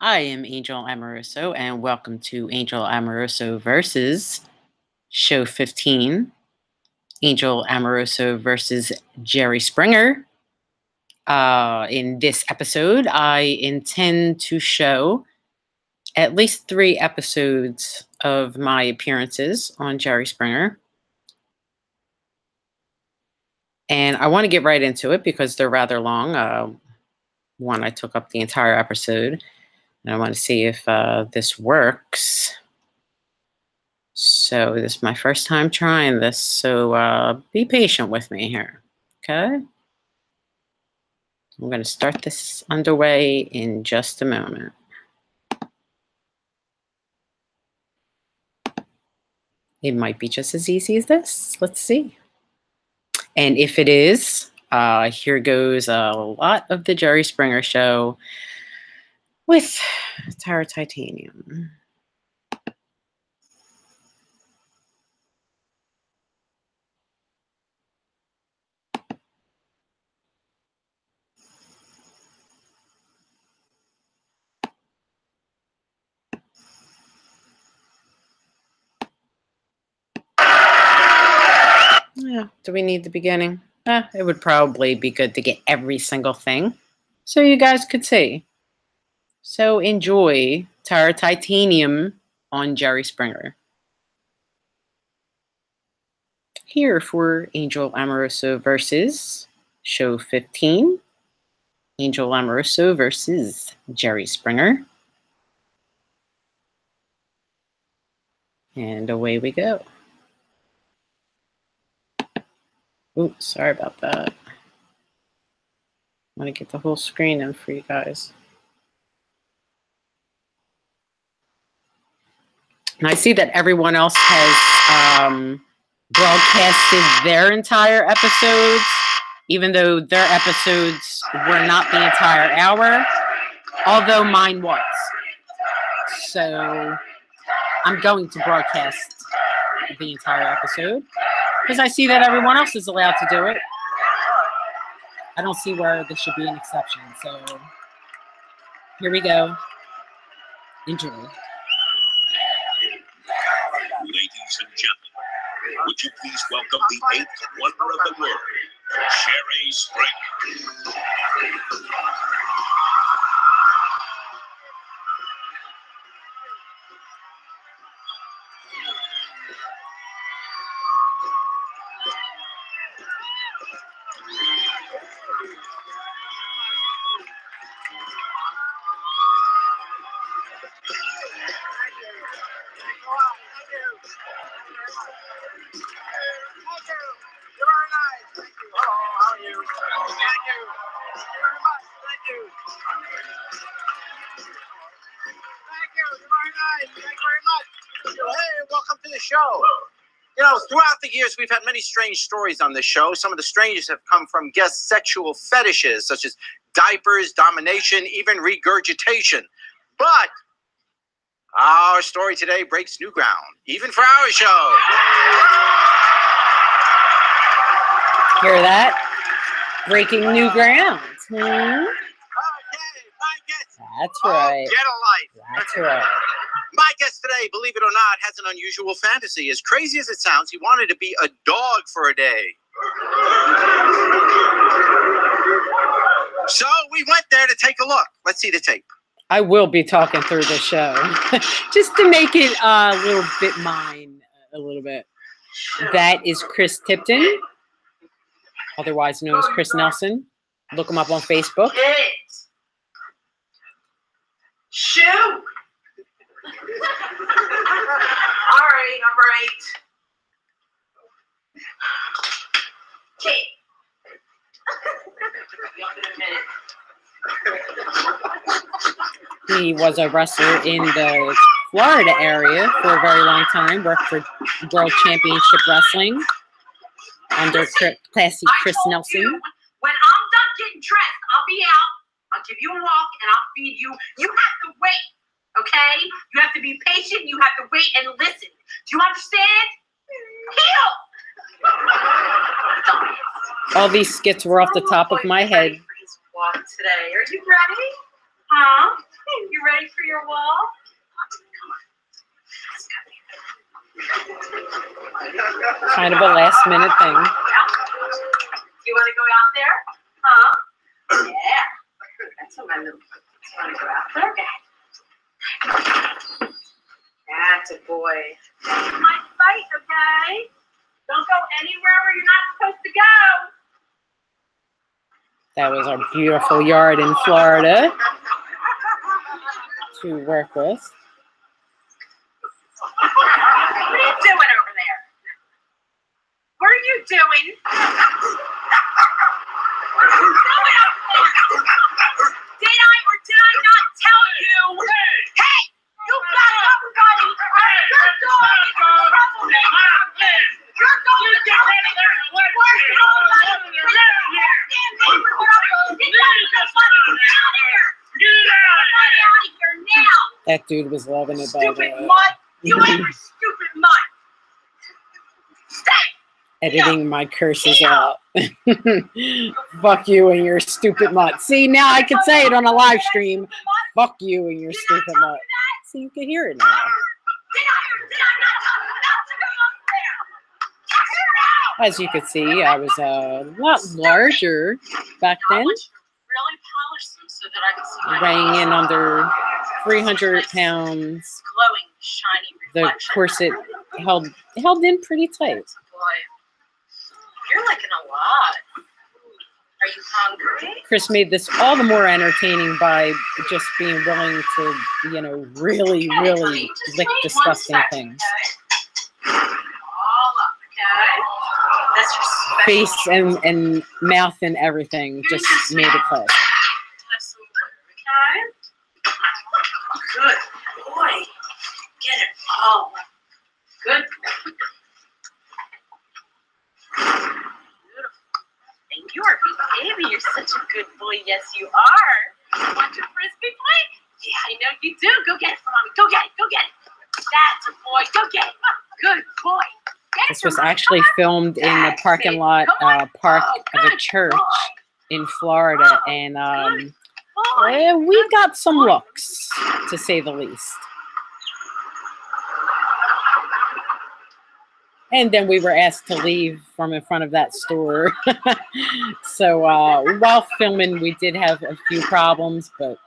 I am Angel Amoroso, and welcome to Angel Amoroso versus Show 15. Angel Amoroso versus Jerry Springer. In this episode, I intend to show at least 3 episodes of my appearances on Jerry Springer. And I want to get right into it because they're rather long. One, I took up the entire episode. And I want to see if this works. So this is my first time trying this. So be patient with me here. Okay? I'm going to start this underway in just a moment. It might be just as easy as this. Let's see. And if it is, here goes a lot of the Jerry Springer Show with Tara Titanium. Yeah, do we need the beginning? It would probably be good to get every single thing so you guys could see. So enjoy Tara Titanium on Jerry Springer. Here for Angel Amoroso versus Show 15. Angel Amoroso versus Jerry Springer. And away we go. Oops, sorry about that. I want to get the whole screen in for you guys. And I see that everyone else has broadcasted their entire episodes, even though their episodes were not the entire hour, although mine was. So I'm going to broadcast the entire episode because I see that everyone else is allowed to do it. I don't see where there should be an exception. So here we go. Enjoy. Ladies and gentlemen, would you please welcome the 8th wonder of the world, Jerry Springer. Welcome to the show. You know, throughout the years, we've had many strange stories on this show. Some of the strangest have come from guest sexual fetishes, such as diapers, domination, even regurgitation. But our story today breaks new ground, even for our show. Hear that? Breaking new ground. Hmm? Okay, my guest. That's right. Get a life. That's right. My guest today, believe it or not, has an unusual fantasy. As crazy as it sounds, he wanted to be a dog for a day. So we went there to take a look. Let's see the tape. I will be talking through the show just to make it a little bit mine, a little bit. That is Chris Tipton, otherwise known as Chris Nelson. Look him up on Facebook. Shoot! All right. Okay. He was a wrestler in the Florida area for a very long time, worked for World Championship Wrestling under classy Chris Nelson. When I'm done getting dressed, I'll be out. I'll give you a walk and I'll feed you. You have to wait, okay? You have to be patient. You have to wait and listen. Do you understand? Heel! All these skits were off the top of my head. Walk today. Are you ready? Huh? You ready for your walk? Kind of a last minute thing. You want to go out there? Huh? Yeah. That's what my little. You want to go out there? Okay. That's a boy. My fight, okay? Don't go anywhere where you're not supposed to go. That was our beautiful yard in Florida to work with. What are you doing over there? What are you doing? What are you doing over there? Did I or did I not tell you? Hey! You back up, buddy! You're going in trouble now! You're going in trouble! Where's the old man? Get out of here! Get out of here now! That dude was loving it, by the Stupid way. mutt! You ain't a stupid mutt! Stay! Editing my curses out. Fuck you and your stupid mutt. See, now I can say it on a live stream. Fuck you and your stupid mutt. See, you can hear it now. Did I not tell you not to go up there? As you could see, I was a lot larger back then, Really polish them so that I can see my weighing in face. under 300 pounds. Glowing, shiny The reflection. corset held in pretty tight. Boy, you're liking a lot. Are you hungry? Chris made this all the more entertaining by just being willing to, you know, really lick disgusting things. Okay? All up, okay? That's your special Face and mouth and everything just made it classic. Have some water, okay? Good boy. Get it all. Good. Beautiful. And you are behaving. You're such a good boy. Yes, you are. Want your frisbee plate? Yeah, I know you do. Go get it for mommy. Go get it. Go get it. That's a boy. Go get it. Good boy. Get This it for was mommy. actually Come on. filmed in the That's parking it. lot Come on. park Oh, of a good church boy. in Florida, and Boy. we got some looks, to say the least. And then we were asked to leave from in front of that store. So while filming, we did have a few problems, but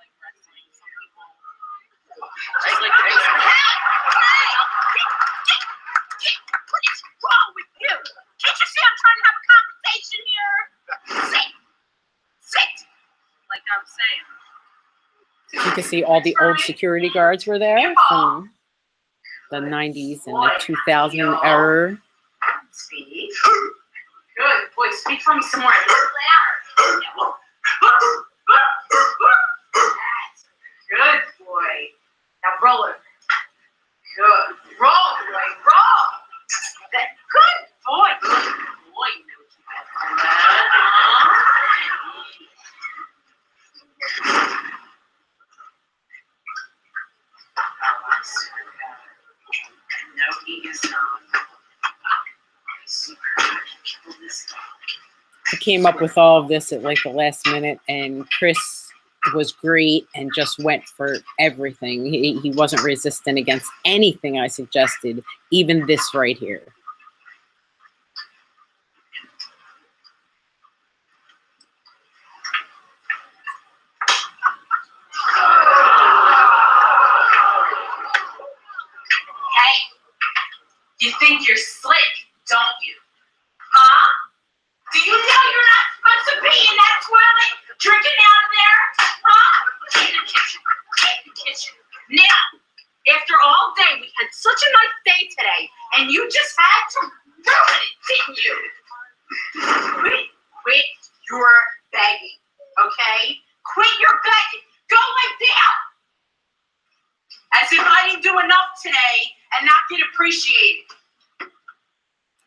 What is wrong with you? Can't you see I'm trying to have a conversation here? Sit. Sit. Like I'm saying. you can see all the old security guards were there from the 90s and the 2000 era. Speak. Good boy. Speak for me some more. A little louder. Good boy. Now roll it. Good. Roll, boy. Roll. That good boy. Good boy. You know what you got. No, he is not. I came up with all of this at like the last minute, and Chris was great and just went for everything. He wasn't resistant against anything I suggested, even this right here. Hey, you think you're slick, don't you? Huh? Do you know you're not supposed to be in that toilet drinking out of there? Huh? In the kitchen. In the kitchen. Now, after all day, we had such a nice day today, and you just had to ruin it, didn't you? Quit your begging, okay? Quit your begging. Go lay down. As if I didn't do enough today and not get appreciated.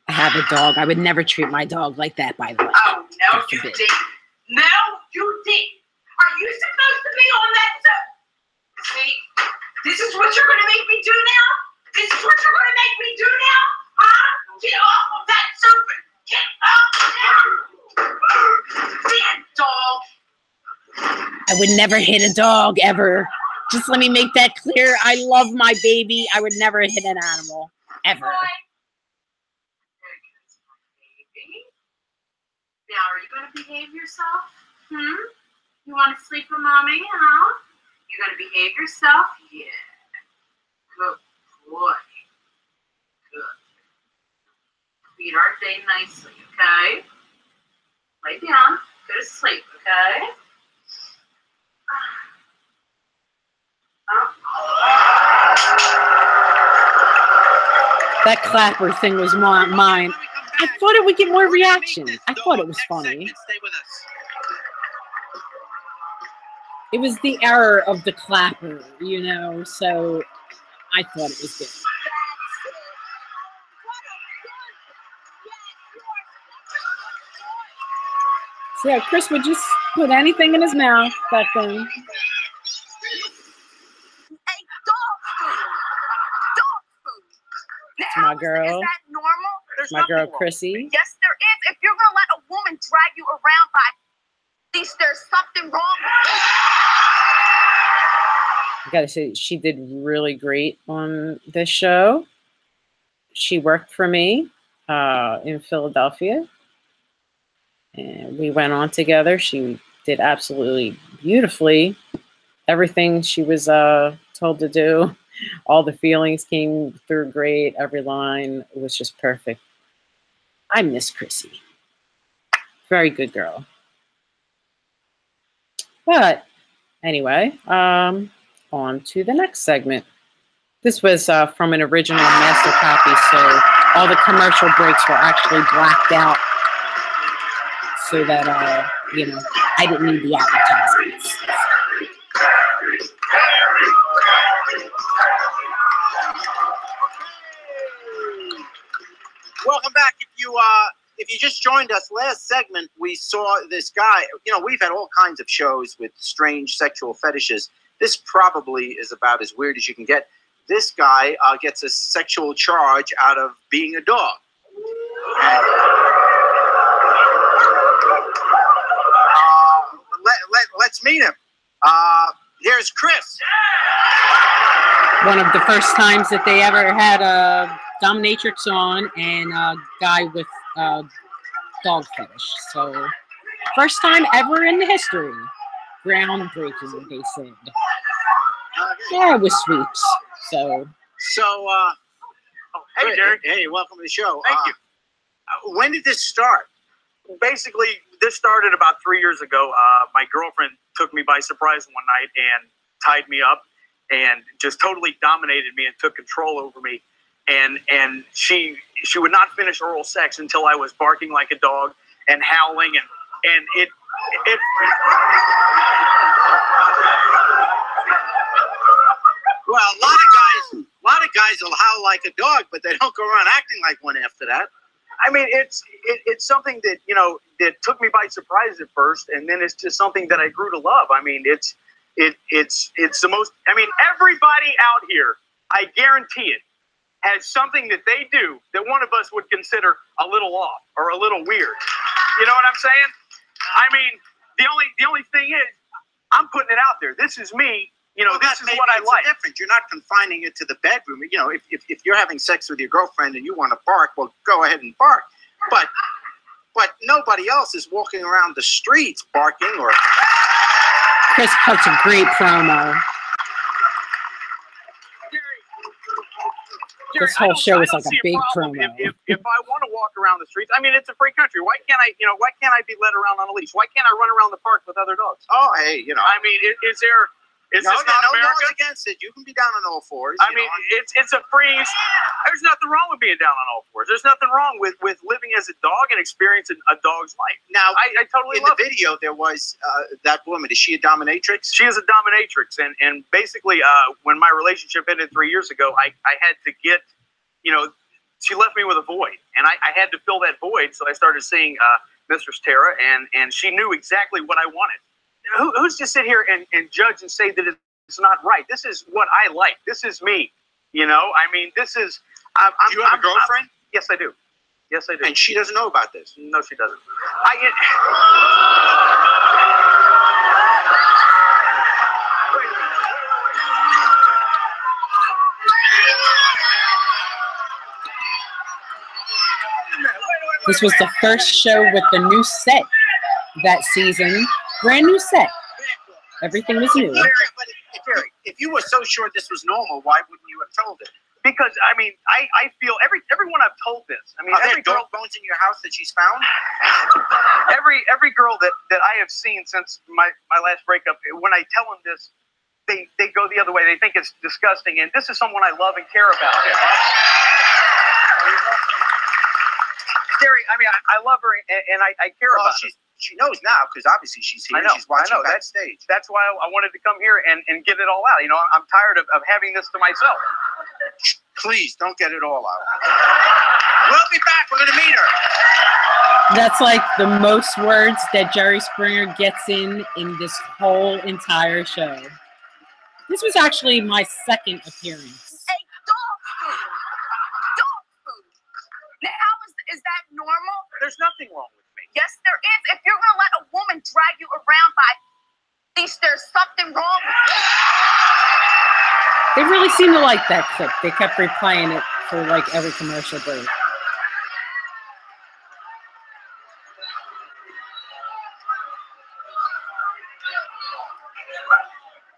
I have a dog. I would never treat my dog like that, by the way. Oh, no, God you forbid. didn't. No, you didn't. Are you supposed to be on that See, this is what you're going to make me do now? This is what you're going to make me do now? Huh? Get off of that serpent. Get up now. Dead dog. I would never hit a dog ever. Just let me make that clear. I love my baby. I would never hit an animal ever. Now, are you going to behave yourself? You want to sleep with mommy, huh? You're going to behave yourself? Yeah. Good boy. Good. Feed our day nicely, okay? Lay down. Go to sleep, okay? That clapper thing was mine. I thought it would get more reaction. I thought it was funny. Stay with us. It was the error of the clapper, you know, so I thought it was good. So yeah, Chris would just put anything in his mouth, that thing. It's my girl. Is that normal? There's My girl nothing wrong. Chrissy. Yes, there is. If you're gonna let a woman drag you around by, at least there's something wrong. I gotta say, she did really great on this show. She worked for me in Philadelphia, and we went on together. She did absolutely beautifully. Everything she was told to do, all the feelings came through great. Every line was just perfect. I miss Chrissy. Very good girl. But anyway, on to the next segment. This was from an original master copy, so all the commercial breaks were actually blacked out so that, you know, I didn't need the advertisements. Welcome back. If you just joined us, last segment we saw this guy. You know, we've had all kinds of shows with strange sexual fetishes. This probably is about as weird as you can get. This guy gets a sexual charge out of being a dog. And, let's meet him. Here's Chris. One of the first times that they ever had a dominatrix on and a guy with dog fetish. So, first time ever in the history. Groundbreaking, they said. Yeah, it was sweeps. So, hey, Derek. Hey, welcome to the show. Thank you. When did this start? Basically, this started about 3 years ago. My girlfriend took me by surprise one night and tied me up and just totally dominated me and took control over me. And she would not finish oral sex until I was barking like a dog and howling and it Well, a lot of guys will howl like a dog, but they don't go around acting like one after that. I mean, it's something that, you know, that took me by surprise at first, and then it's just something that I grew to love. I mean, it's the most. I mean, everybody out here, I guarantee it, has something that they do that one of us would consider a little off or a little weird. You know what I'm saying? I mean, the only thing is, I'm putting it out there. This is me. You know, this is what I like. Different. You're not confining it to the bedroom. You know, if you're having sex with your girlfriend and you want to bark, well, go ahead and bark. But nobody else is walking around the streets barking or. Chris cuts a great promo. This whole show is like a big promo. If I want to walk around the streets, I mean, it's a free country. Why can't I be led around on a leash? Why can't I run around the park with other dogs? Oh, hey, you know. I mean, is this not America? No one's against it. You can be down on all fours. I mean, it's a free. There's nothing wrong with being down on all fours. There's nothing wrong with living as a dog and experiencing a dog's life. Now, I totally in love the video, there was that woman. Is she a dominatrix? She is a dominatrix, and basically, when my relationship ended 3 years ago, I had to get, you know, she left me with a void, and I had to fill that void. So I started seeing Mistress Tara, and she knew exactly what I wanted. Who's to sit here and judge and say that it's not right? This is what I like. This is me. You know, I mean, this is. Do you have a girlfriend? Yes, I do. Yes, I do. And she doesn't know about this? No, she doesn't. This was the first show with the new set that season. Brand new set. Everything was new. But if you were so sure this was normal, why wouldn't you have told it? Because I mean, I feel everyone I've told this. I mean, Are there every girl, dog bones in your house that she's found? every girl that I have seen since my last breakup, when I tell them this, they go the other way. They think it's disgusting, and this is someone I love and care about. Gary, I mean, I love her and I care about her. She knows now because obviously she's here. I know. She's watching I know. backstage. That's why I wanted to come here and get it all out. You know, I'm tired of having this to myself. Please don't get it all out. We'll be back. We're going to meet her. That's like the most words that Jerry Springer gets in this whole entire show. This was actually my second appearance. Hey, dog food. Dog food. Now, how is that normal? There's nothing wrong with me. Yes, there is. If you're going to let a woman drag you around by, at least there's something wrong with you. They really seem to like that clip. They kept replaying it for like every commercial break.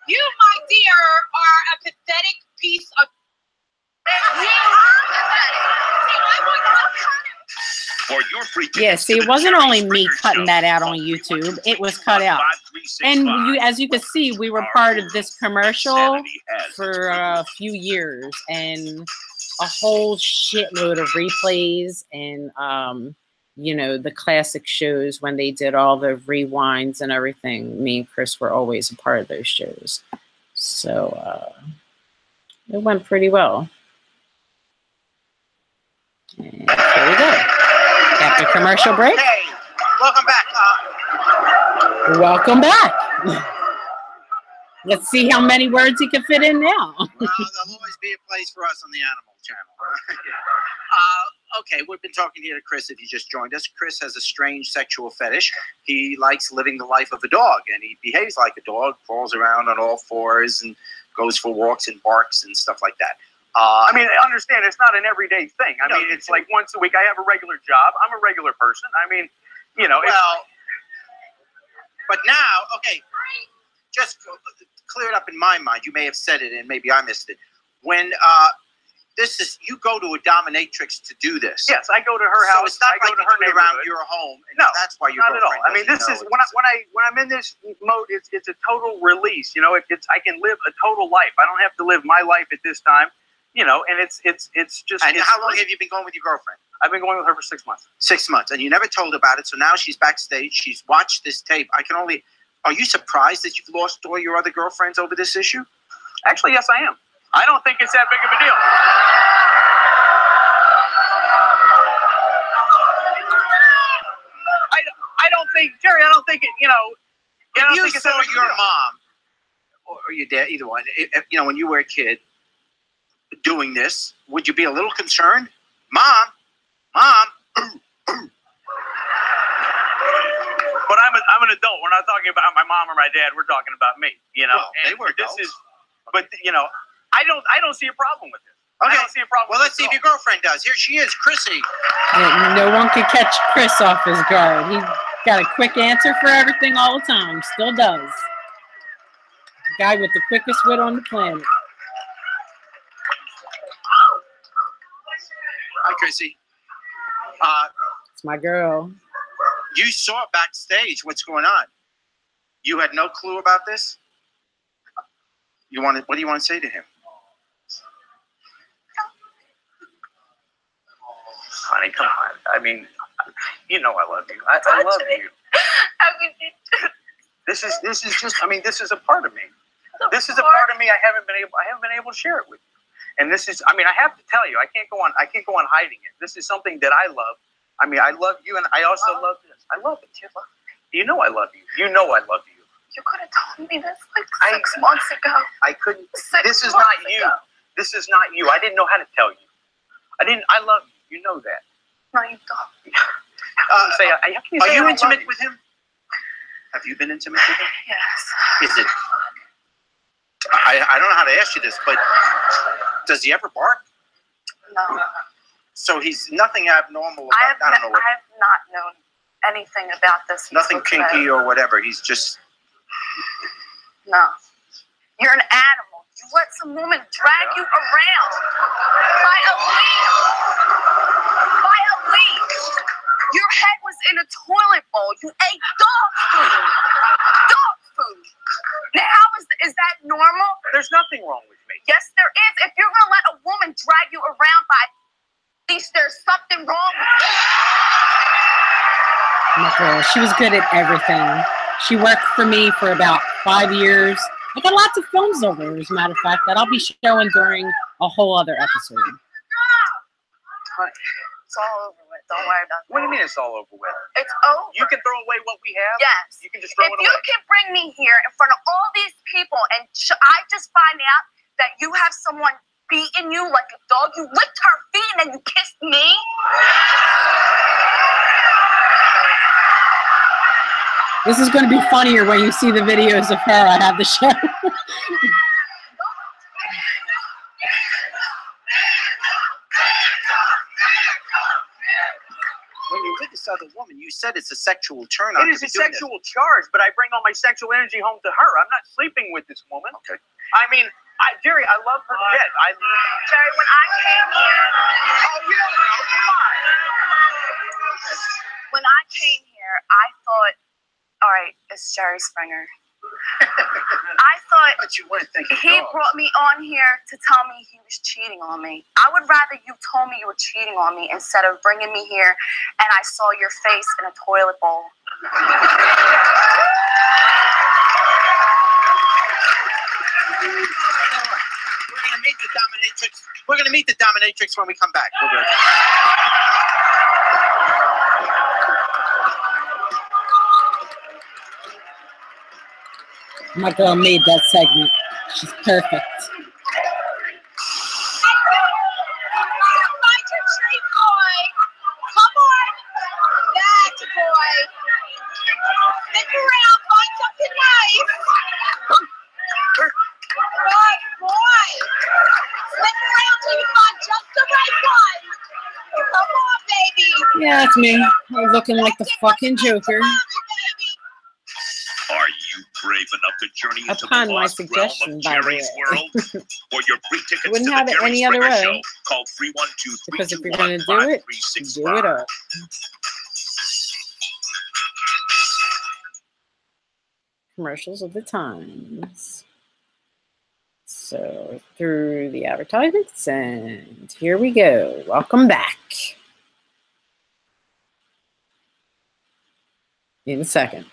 You, my dear, are a pathetic piece of. For your free Yeah, see, it wasn't only me cutting that out on YouTube. It was cut out. And as you can see, we were part of this commercial for a few years and a whole shitload of replays and, you know, the classic shows when they did all the rewinds and everything. Me and Chris were always a part of those shows. So it went pretty well. And here we go. After commercial break. Hey, welcome back. Welcome back. Let's see how many words he can fit in now. Well, there'll always be a place for us on the Animal Channel. Okay, we've been talking here to Chris if you just joined us. Chris has a strange sexual fetish. He likes living the life of a dog, and he behaves like a dog, crawls around on all fours, and goes for walks and barks and stuff like that. I mean, understand, it's not an everyday thing. I mean, it's like once a week. I have a regular job. I'm a regular person. I mean, you know. Well, but now, okay, just clear it up in my mind. You may have said it, and maybe I missed it. When this is, you go to a dominatrix to do this. Yes, I go to her house. So it's not I go like to her you do it around neighborhood. your home. And No, that's why your not at all. girlfriend I mean, this doesn't is know when I'm in this mode. It's a total release. You know, it's I can live a total life. I don't have to live my life at this time. You know, and it's just. And how long have you been going with your girlfriend? I've been going with her for 6 months. 6 months, and you never told about it. So now she's backstage. She's watched this tape. Are you surprised that you've lost all your other girlfriends over this issue? Actually, yes, I am. I don't think it's that big of a deal. I don't think, Jerry. I don't think it. You know. If you saw your mom or your dad, either one, you know, when you were a kid doing this, would you be a little concerned? Mom. But I'm an adult. We're not talking about my mom or my dad. We're talking about me. You know. Well, they were adults. But you know, I don't see a problem with this. Okay. I don't see a problem. Well, let's see if your girlfriend does. Here she is, Chrissy. Yeah, no one can catch Chris off his guard. He's got a quick answer for everything all the time. Still does. Guy with the quickest wit on the planet. Hi, Chrissy. It's my girl. You saw backstage what's going on. You had no clue about this? What do you want to say to him? Honey, come on. I mean, you know I love you. I love you. How could you? This is just. I mean, this is a part of me. This is a part of me I haven't been able to share it with you. And this is. I mean, I have to tell you. I can't go on hiding it. This is something that I love. I mean, I love you, and I also love this. I love it. You know I love you. You know I love you. You could have told me this like 6 months ago. I couldn't. 6 This is months not you. ago. This is not you. I didn't know how to tell you. I love you. You know that. No, you don't. How can you say Are you I intimate love with him? Have you been intimate with him? Yes. Is it? I don't know how to ask you this, but does he ever bark? No. So he's nothing abnormal about, I have not known anything about this. Nothing kinky or whatever. He's just... No. You're an animal. You let some woman drag you around by a leash. By a leash. Your head was in a toilet bowl. You ate dog food. Dog food. Now, how is that normal? There's nothing wrong with me. Yes, there is. If you're going to let a woman drag you around by a leash, there's something wrong with you. My girl, she was good at everything. She worked for me for about 5 years. I got lots of films over her, as a matter of fact, that I'll be showing during a whole other episode. It's all over with. Don't worry about that. What do you mean it's all over with? It's over. You can throw away what we have? Yes. You can just throw it away? If you can bring me here in front of all these people and I just find out that you have someone beating you like a dog, you licked her feet and then you kissed me? This is going to be funnier when you see the videos of her. I have the show. When you're with this other woman, you said it's a sexual turn on. It is a sexual charge, but I bring all my sexual energy home to her. I'm not sleeping with this woman. Okay. I mean, Jerry, I love her to death. Jerry, when I came here... Oh, you don't know. Come on. When I came here, I thought, all right, it's Jerry Springer. I thought But you weren't thinking he dogs. brought me on here to tell me he was cheating on me. I would rather you told me you were cheating on me instead of bringing me here and I saw your face in a toilet bowl. We're gonna meet the dominatrix when we come back. We'll be right back. My girl made that segment. She's perfect. Find your treat, boy. Come on. That's a boy. Stick around. Find something nice. Good boy. Stick around till you find just the right one. Come on, baby. Yeah, it's me. I'm looking like the fucking Joker. Come on, baby. Are you brave enough to journey into Upon the my lost realm suggestion, of by the Jerry's way. world? For your free tickets Wouldn't to have the it Jerry any other Springer way. Show, call 312 Because if you're going to do it, do it up. Commercials of the times. So, through the advertisements, and here we go. Welcome back. In a second.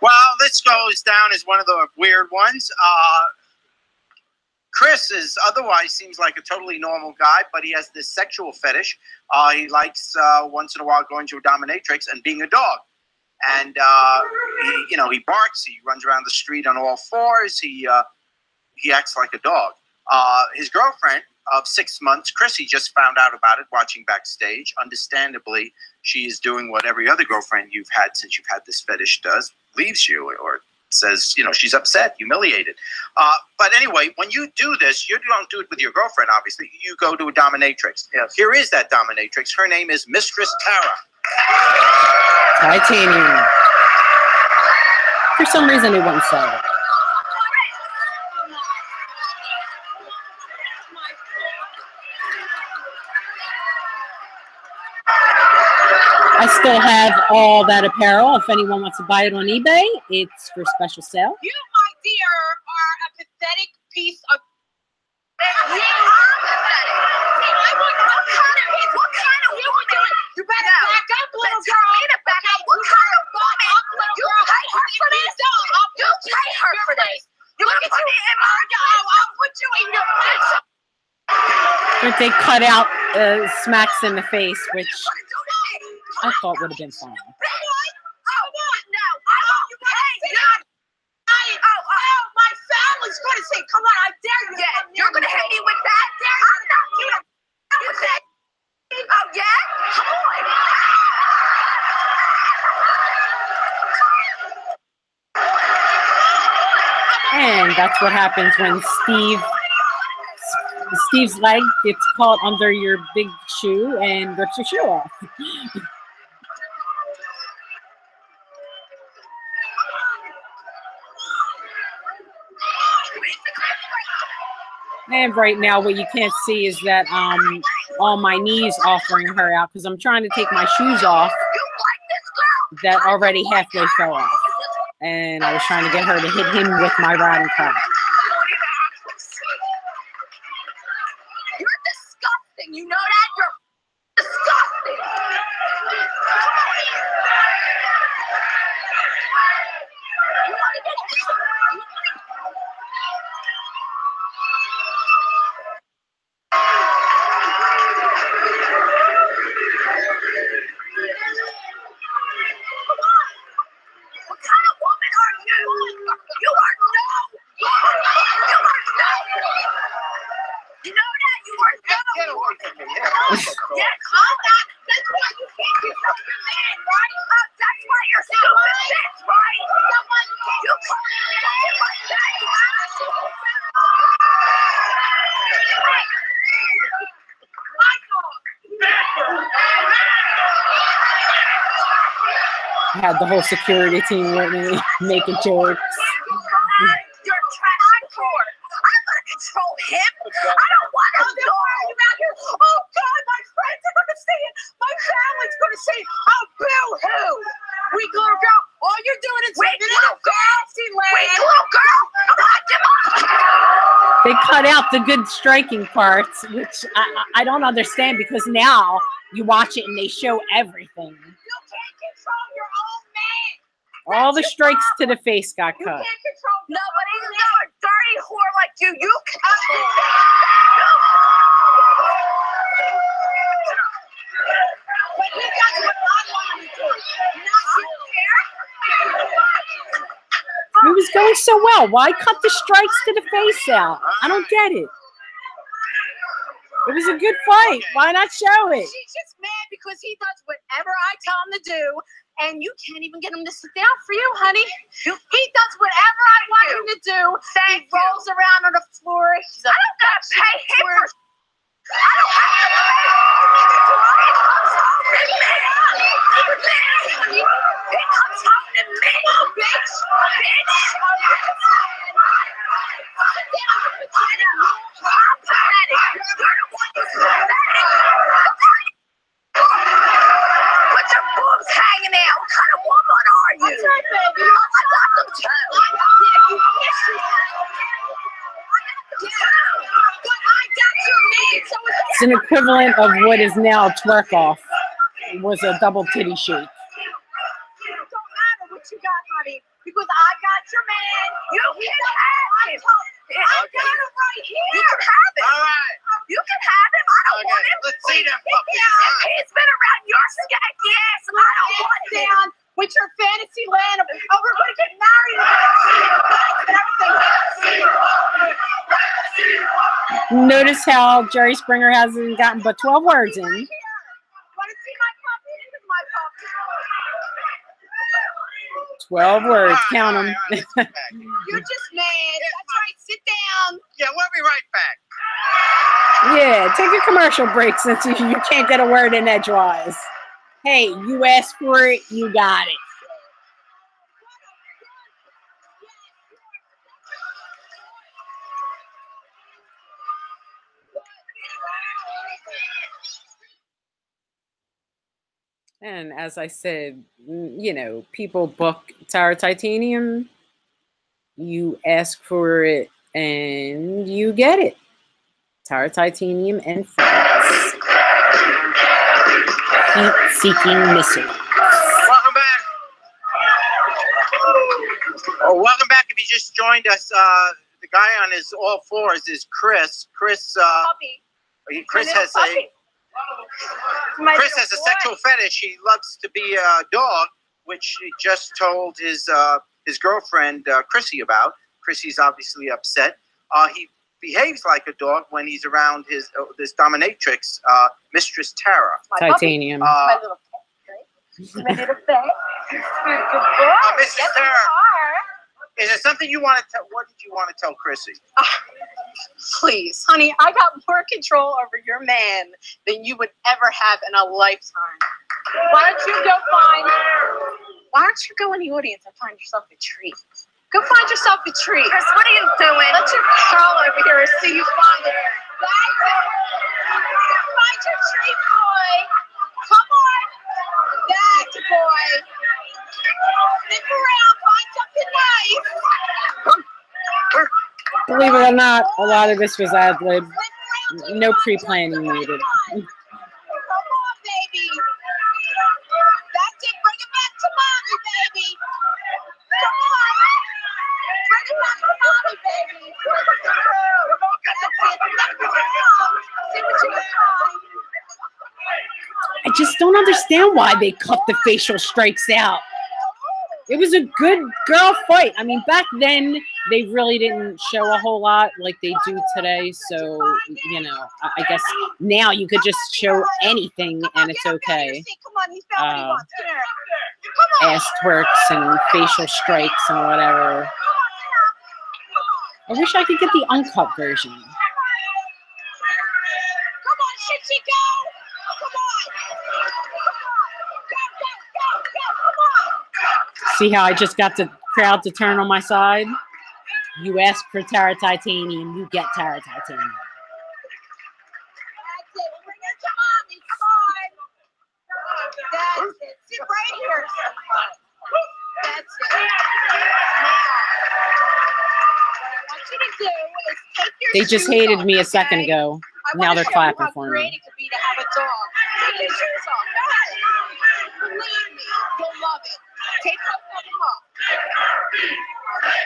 Well, this goes down as one of the weird ones. Chris is otherwise seems like a totally normal guy, but he has this sexual fetish. He likes once in a while going to a dominatrix and being a dog. And he barks. He runs around the street on all fours. He acts like a dog. His girlfriend of 6 months, Chrissy, just found out about it watching backstage. Understandably, she is doing what every other girlfriend you've had since you've had this fetish does, leaves you or says, she's upset, humiliated. But anyway, when you do this, you don't do it with your girlfriend, obviously. You go to a dominatrix. Yes. Here is that dominatrix. Her name is Mistress Tara. Titanium. For some reason, it wouldn't sell it. I still have all that apparel. If anyone wants to buy it on eBay, it's for special sale. You, my dear, are a pathetic piece of... You are pathetic. What kind of woman? You better back up, little Tell girl. me to back up. What kind of woman? You pay her for this? You pay her for this. You put me in my face. I'll put you in your face. But they cut out smacks in the face, which I thought would have been fun. that's what happens when Steve's leg gets caught under your big shoe and rips your shoe off. And right now, what you can't see is that on my knees offering her out because I'm trying to take my shoes off that already halfway fell off. And I was trying to get her to hit him with my riding crop. You're disgusting. You know that? You're disgusting. You want to get What kind of woman are you? You are no. You are no. You know that? You are no. Get away from me. Yeah, calm down. That's why you can't get off your man, right? That's why you're stupid bitch, right? You call me in my face. I had the whole security team with me making jokes. You're a trash whore. I'm gonna control him. I don't want to go around here. Oh God, my friends are gonna see it. My family's gonna see it. Oh, boo-hoo. Weak little girl. All you're doing is Weak living in little a fantasy land. Weak little girl. Come on, come on. They cut out the good striking parts, which I don't understand because now you watch it and they show everything. You can't control your own man. All the strikes to the face got You cut. can't control nobody. You're a dirty whore like you. You control. But he does what I want him to do. Not you care. It was going so well. Why cut the strikes to the face out? I don't get it. It was a good fight. Why not show it? She's just mad because he does whatever I tell him to do, and you can't even get him to sit down for you, honey. He does whatever I want him to do. He rolls around on the floor. I don't gotta pay him for. I don't have to pay him. He comes home to me, bitch. Put your boobs hanging out. What kind of woman are you? That's right, baby. I got them too. Yeah, you wish you had. But I got your name, so It's an equivalent of what is now twerk off. It was a double titty shake. It don't matter what you got, honey, because I got your man. You can have him. I got him right here. You can have him. All right. You can have him. I don't want him. Let's see them puppies. All right. He's been around your skanky ass, and I don't want him. Down with your fantasy land of, oh, we're going to get married and everything. Notice how Jerry Springer hasn't gotten but 12 words in. Want to see my puppy? This is my puppy. 12 words. Count them. You're just mad. That's right. Sit down. Yeah, we'll be right back. Yeah, take a commercial break since you can't get a word in edgewise. Hey, you asked for it, you got it. And as I said, you know, people book Tower Titanium, you ask for it, and you get it. Tower Titanium and friends. Heat-seeking missiles. Welcome back. Oh, welcome back. If you just joined us, the guy on his all fours is Chris. Chris has a sexual fetish. He loves to be a dog, which he just told his girlfriend Chrissy about. Chrissy's obviously upset. He behaves like a dog when he's around this dominatrix, Mistress Tara. Titanium. My little pet, right? My little pet. Mrs. Tara. Is there something you want to tell? What did you want to tell Chrissy? Please, honey, I got more control over your man than you would ever have in a lifetime. Why don't you go in the audience and find yourself a treat? Go find yourself a treat. Chris, what are you doing? Let your pal over here see you find it. Find your treat, boy. Come on. That's a boy. Stick around. Find something nice. Believe it or not, a lot of this was ad-lib. No pre-planning needed. Come on, baby. That's it. Bring it back to mommy, baby. Come on. Bring it back to mommy, baby. That's it. Look around. See what you can find. I just don't understand why they cut the facial strikes out. It was a good girl fight. I mean, back then, they really didn't show a whole lot like they do today. So, you know, I guess now you could just show anything and it's okay. Ass twerks and facial strikes and whatever. I wish I could get the uncut version. Come on, should she go? Come on. See how I just got the crowd to turn on my side? You ask for Tara Titanium, you get Tara Titanium. That's it. Bring it to mommy. Come on. That's it. Sit right here. That's it. Now, what I want you to do is take your They just shoes hated off, me a second okay? ago. I Now wanna they're show you clapping how for great me. it could be to have a dog. Take your shoes off. Go ahead. Believe me, you'll love it. Take both of them off. Okay.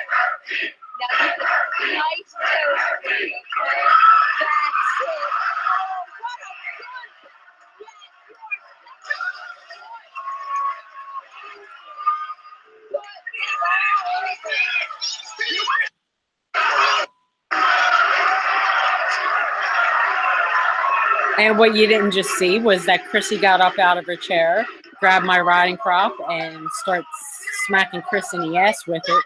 Now you get nice toes. Okay. That's it. Oh, what a good. And what you didn't just see was that Chrissy got up out of her chair, grabbed my riding crop, and starts smacking Chris in the ass with it.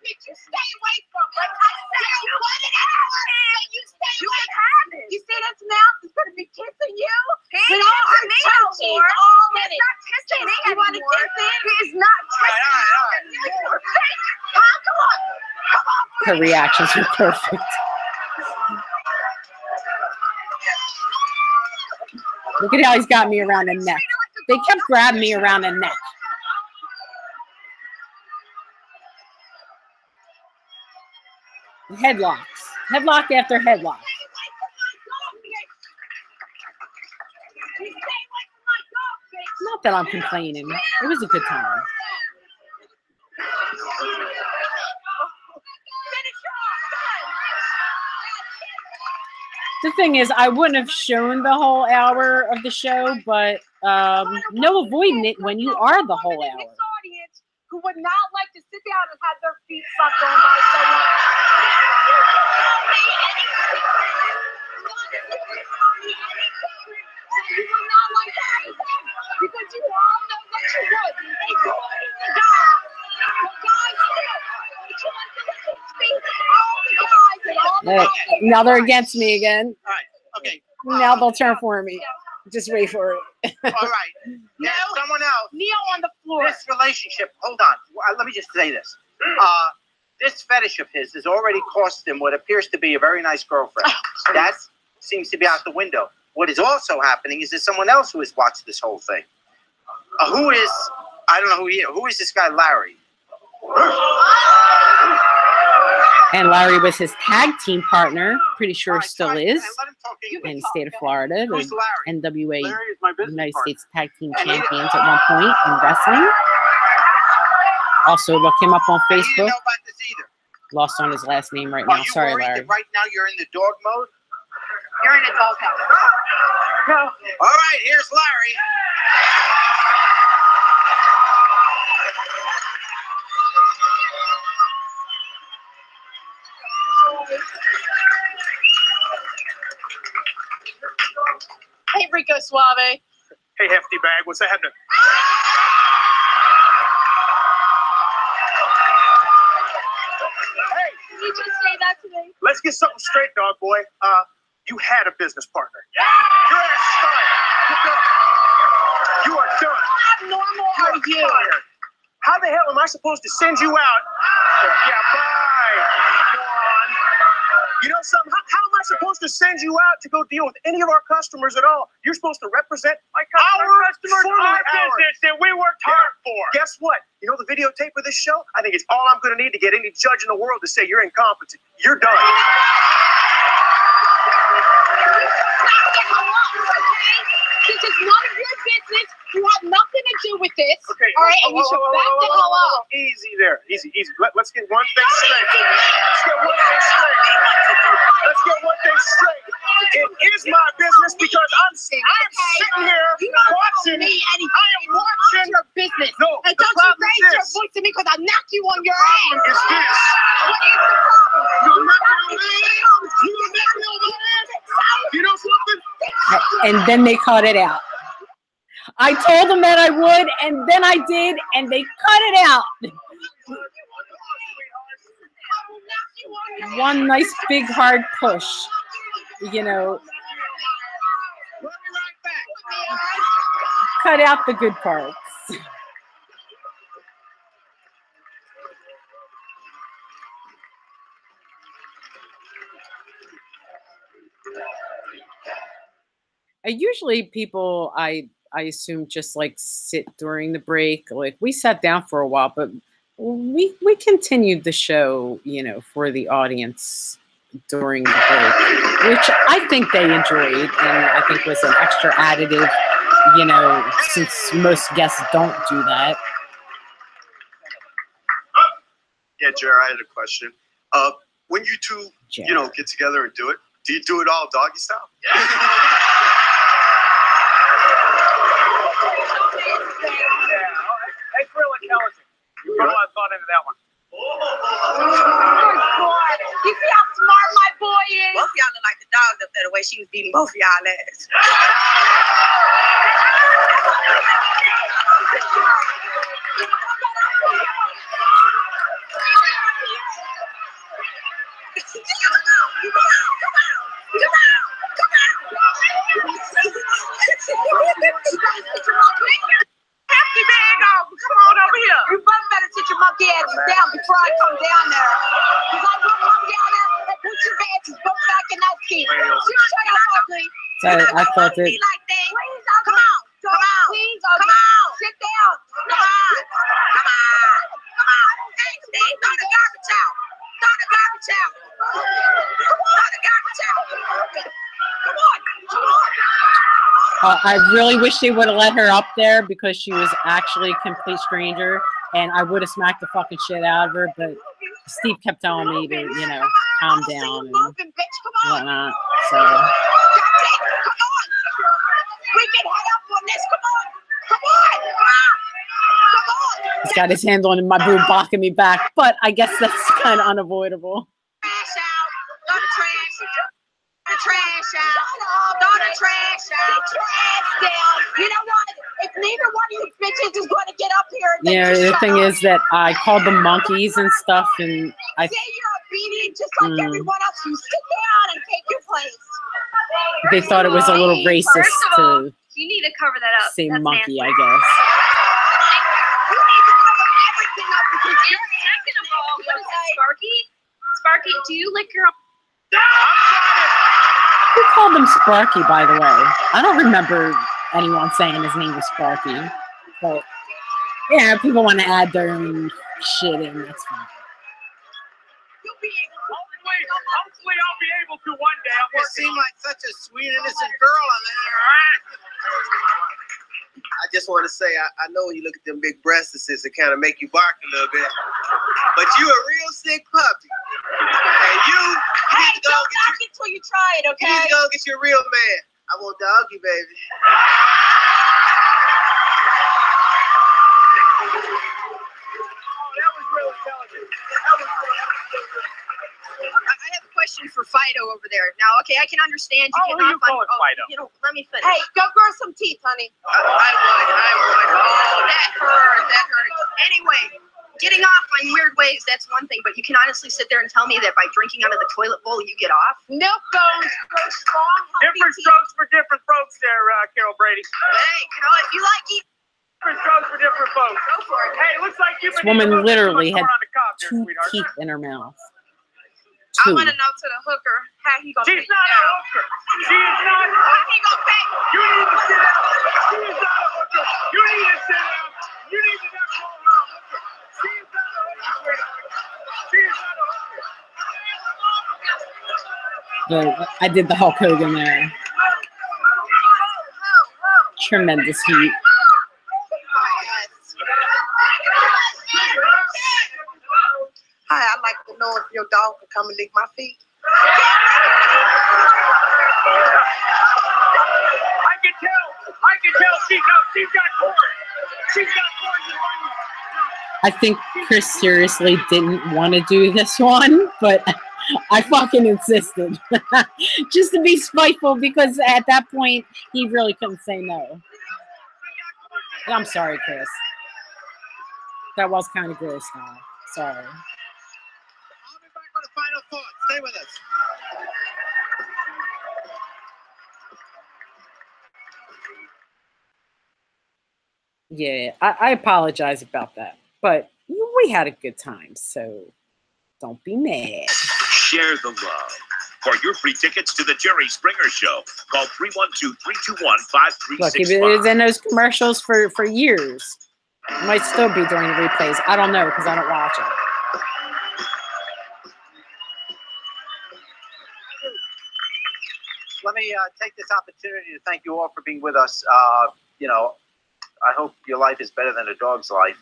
You stay away from it. I said you put it out. You stay away. have it. You see this mouth is going to be kissing you? He With ain't all her kissing me no touchies more. all in He's it. not kissing me You want to anymore. kiss him? He is not kissing me anymore. Come on. Come on. Her reactions were perfect. Look at how he's got me around the neck. They kept grabbing me around the neck. Headlocks. Headlock after headlock. Not that I'm complaining. It was a good time. The thing is, I wouldn't have shown the whole hour of the show, but no avoiding it when you are the whole hour. Audience who would not like to sit down and have their feet sucked on by someone. You would not like that because you all know that you would. Including the guys. The guys too. Would you like to listen to speak? All the guys and all the guys. Now they're against me again. All right. Okay. Now they'll turn for me. Just wait for it. All right. There's someone else. Kneel on the floor. This relationship. Hold on. Let me just say this. This fetish of his has already cost him what appears to be a very nice girlfriend. That seems to be out the window. What is also happening is there's someone else who has watched this whole thing. Who is? I don't know who he is. Who is this guy, Larry? And Larry was his tag team partner. Pretty sure All right, still let is. him talk to you. In the state of Florida, Who's the Larry? NWA Larry is my business United partner. States Tag Team Champions at one point in wrestling. Also, look him up on He didn't know Facebook. about this either. Lost on his last name right Are now. you Sorry, worried Larry. that right now you're in the dog mode? You're in a doghouse. No. All right, here's Larry. Hey, Rico Suave. Hey, hefty bag, what's happening? let's get something straight, dog boy. You had a business partner. Your ass is fired. You're done. You are done. How normal are you? Fired. How the hell am I supposed to send you out? Yeah, bye, moron. You know something? How am I supposed to send you out to go deal with any of our customers at all? You're supposed to represent our customers, our business that we worked hard for. Guess what? You know the videotape of this show? I think it's all I'm going to need to get any judge in the world to say you're incompetent. You're done. This is none of your business. You have nothing to do with this. Okay. All right, and you should back the hell up. Easy there. Easy. Let's get one thing straight. Let's get one thing straight. It is my business because I'm sitting here watching. Me I am watching your business. No, and the don't you problem raise is your this. voice to me because I'll knock you on your ass. Is this. What is the problem? You're not my man. You're not my man. You know something? And then they cut it out. I told them that I would, and then I did, and they cut it out. One nice big hard push, you know. Cut out the good parts. Usually people, I assume, just like sit during the break. Like we sat down for a while, but we continued the show, you know, for the audience during the break, which I think they enjoyed, and I think was an extra additive, you know, since most guests don't do that. Yeah, Jared, I had a question. When you two, you know, get together and do you do it all doggy style? That's real intelligent. You put a lot of thought into that one. You see how smart my boy is? Both of y'all look like the dogs up there, the way she was beating both of y'all ass. Hefty bag on. Come on over here. You better sit your monkey ass down before I come down there. Because I will come down there and put your asses both back in that seat. You shut up, ugly. So I felt it. Please, come on. Come on. Please, ugly. Come on. Sit down. Come on. Come on. Come on. Hey, Steve, throw the garbage out. Throw the garbage out. Throw the garbage out. Come on. Come on. I really wish they would have let her up there because she was actually a complete stranger, and I would have smacked the fucking shit out of her, but Steve kept telling me to, you know, calm down and whatnot. So Come on. We can head up on this. Come on. Come on. Come on. he's got his hands on my boob blocking me back, but I guess that's kind of unavoidable. Trash out. Throw the trash. The trash out. Throw the trash out. Trash down. You know what? If neither one of you bitches is going to get up here and Yeah, the thing is that I called them monkeys and stuff, and I say you're obedient just like everyone else. You sit down and take your place. they thought it was a little racist to You need to cover that up. say That's monkey, nasty. I guess. You need to cover everything up because And second of all, what is it, Sparky? Sparky, do you lick your own? Who called him Sparky, by the way? I don't remember anyone saying his name was Sparky, but yeah, people want to add their own shit in. That's fine. Hopefully I'll be able to one day. You seem like such a sweet, innocent girl on there. I just want to say, I know when you look at them big breasts, it kind of make you bark a little bit. But you a real sick puppy. And you need to go don't get knock it till you try it, you okay? need to go get your real man. I want doggy, baby. That was real intelligent. I have a question for Fido over there. Now, okay, I can understand you Oh, cannot you call it Fido. You know, let me finish. Hey, go grow some teeth, honey. I would. Oh, that hurt. That hurt. Anyway, getting off in weird ways, that's one thing, but you can honestly sit there and tell me that by drinking out of the toilet bowl, you get off? Milk bones grow strong. Different strokes for different folks there, Carol Brady. Hey, girl, if you like eating, Different strokes for different folks. go for it. Hey, looks like you've This been woman eating a little literally too much had corn on the cob there, 2 sweetheart. teeth in her mouth. I 2. want to know to the hooker how he gonna She's pay not you a down. hooker. She is not. How he gonna pay? You need to sit down. She is not a hooker. You need to sit down. You need to not call her a hooker. She is not a hooker, sweetheart. She is not a hooker. I did the Hulk Hogan there. Tremendous heat. Hi, I'd like to know if your dog can come and lick my feet. I can tell she's got corn. She's got corn in one. I think Chris seriously didn't want to do this one, but I fucking insisted. Just to be spiteful, because at that point, he really couldn't say no. I'm sorry, Chris. That was kind of gross now. Sorry. I'll be back with a final thought. Stay with us. Yeah, I apologize about that. But we had a good time, so don't be mad. Share the love. For your free tickets to the Jerry Springer Show, call 312-321-5365. Look, if it is in those commercials for years, it might still be during the replays. I don't know, because I don't watch it. Let me take this opportunity to thank you all for being with us. You know, I hope your life is better than a dog's life.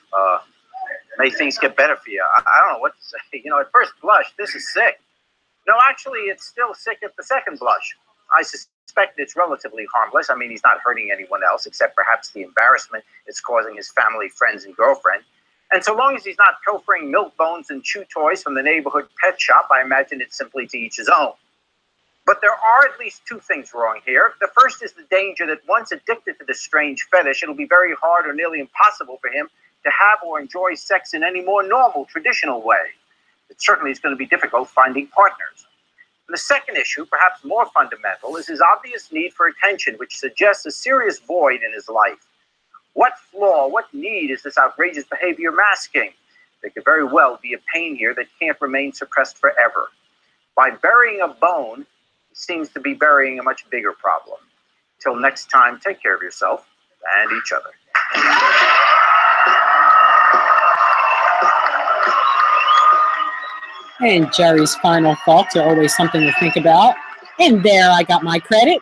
May things get better for you. I don't know what to say. You know, at first blush, this is sick. No, actually, it's still sick at the second blush. I suspect it's relatively harmless. I mean, he's not hurting anyone else, except perhaps the embarrassment it's causing his family, friends, and girlfriend. And so long as he's not pilfering milk bones and chew toys from the neighborhood pet shop, I imagine it's simply to each his own. But there are at least two things wrong here. The first is the danger that once addicted to this strange fetish, it'll be very hard or nearly impossible for him to have or enjoy sex in any more normal, traditional way. It certainly is going to be difficult finding partners. And the second issue, perhaps more fundamental, is his obvious need for attention, which suggests a serious void in his life. What flaw, what need is this outrageous behavior masking? There could very well be a pain here that can't remain suppressed forever. By burying a bone, he seems to be burying a much bigger problem. Till next time, take care of yourself and each other. And Jerry's final thoughts are always something to think about. And there I got my credit,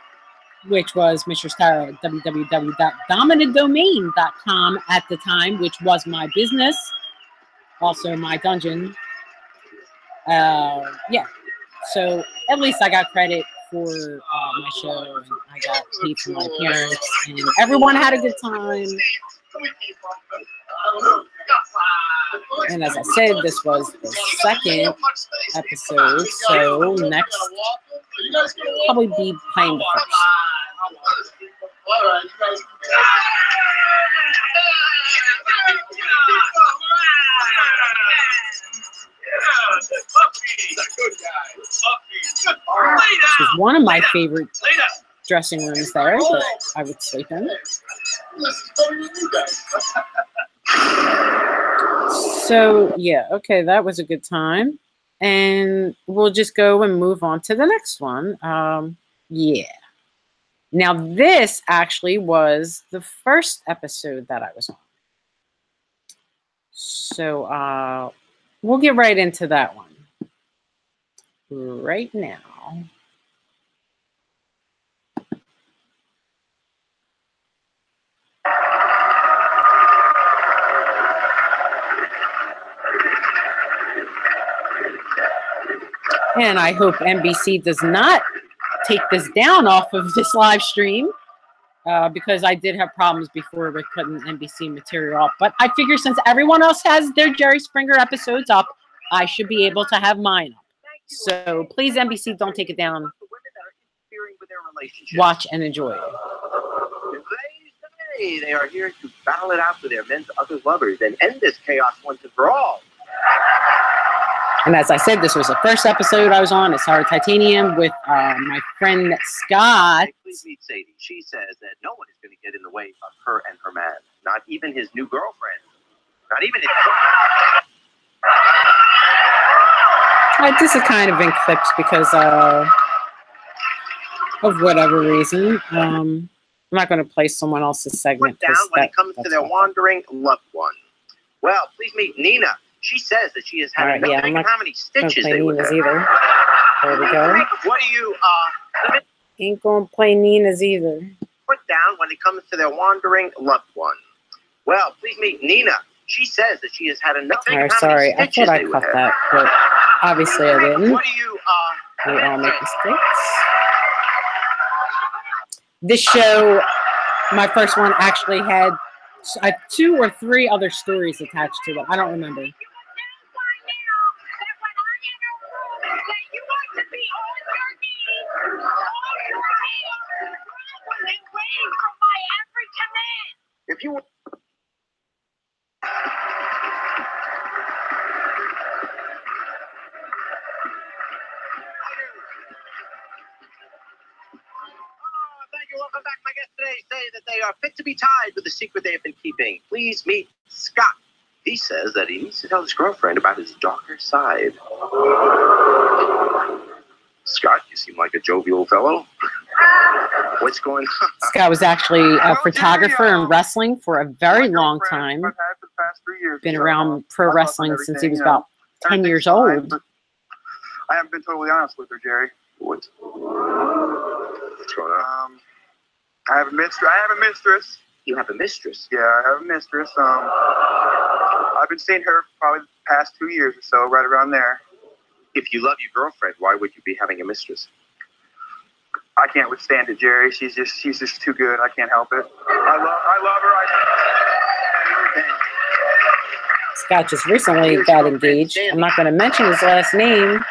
which was Mr. Star at www.dominantdomain.com at the time, which was my business, also my dungeon. Yeah, so at least I got credit for my show, and I got paid for my appearance, and everyone had a good time. And as I said, this was the second episode, so next probably be playing the first. This was one of my favorite dressing rooms there that I would sleep in. So, yeah, okay, that was a good time. And we'll just go and move on to the next one. Yeah. Now, this actually was the first episode that I was on. So, we'll get right into that one right now. And I hope NBC does not take this down off of this live stream because I did have problems before with putting NBC material up. But I figure since everyone else has their Jerry Springer episodes up, I should be able to have mine up. So please, NBC, don't take it down. Watch and enjoy it. Today, they are here to battle it out for their men's other lovers and end this chaos once and for all. And as I said, this was the first episode I was on. It's Hard Titanium with my friend Scott. Hey, please meet Sadie. She says that no one is going to get in the way of her and her man. Not even his new girlfriend. Not even his... This is kind of in clips because of whatever reason. I'm not going to play someone else's segment. Down when it comes to their wandering loved one. Well, please meet Nina. She says that she has had enough. I'm not how many stitches play they would Nina's have. either. There we go. What do you Ain't going to play Nina's either. put down when it comes to their wandering loved one? Well, please meet Nina. She says that she has had enough. Alright, sorry. I thought I cut that, but obviously I didn't. What do you We all make mistakes. This show, my first one, actually had 2 or 3 other stories attached to it. I don't remember. If you thank you. Welcome back. My guests today say that they are fit to be tied with the secret they have been keeping. Please meet Scott. He says that he needs to tell his girlfriend about his darker side. Scott, you seem like a jovial fellow. What's going on? Scott was actually a photographer in wrestling for a very long time. I've had for the past 3 years. Been So, around pro I love wrestling since he was everything, about 10 years everything's fine, old. but I haven't been totally honest with her, Jerry. What's going on? I have a mistress. You have a mistress. Yeah, I have a mistress. I've been seeing her probably the past 2 years or so, right around there. If you love your girlfriend, why would you be having a mistress? I can't withstand it, Jerry. She's just too good. I can't help it. I love her. Scott just recently got engaged. I'm not going to mention his last name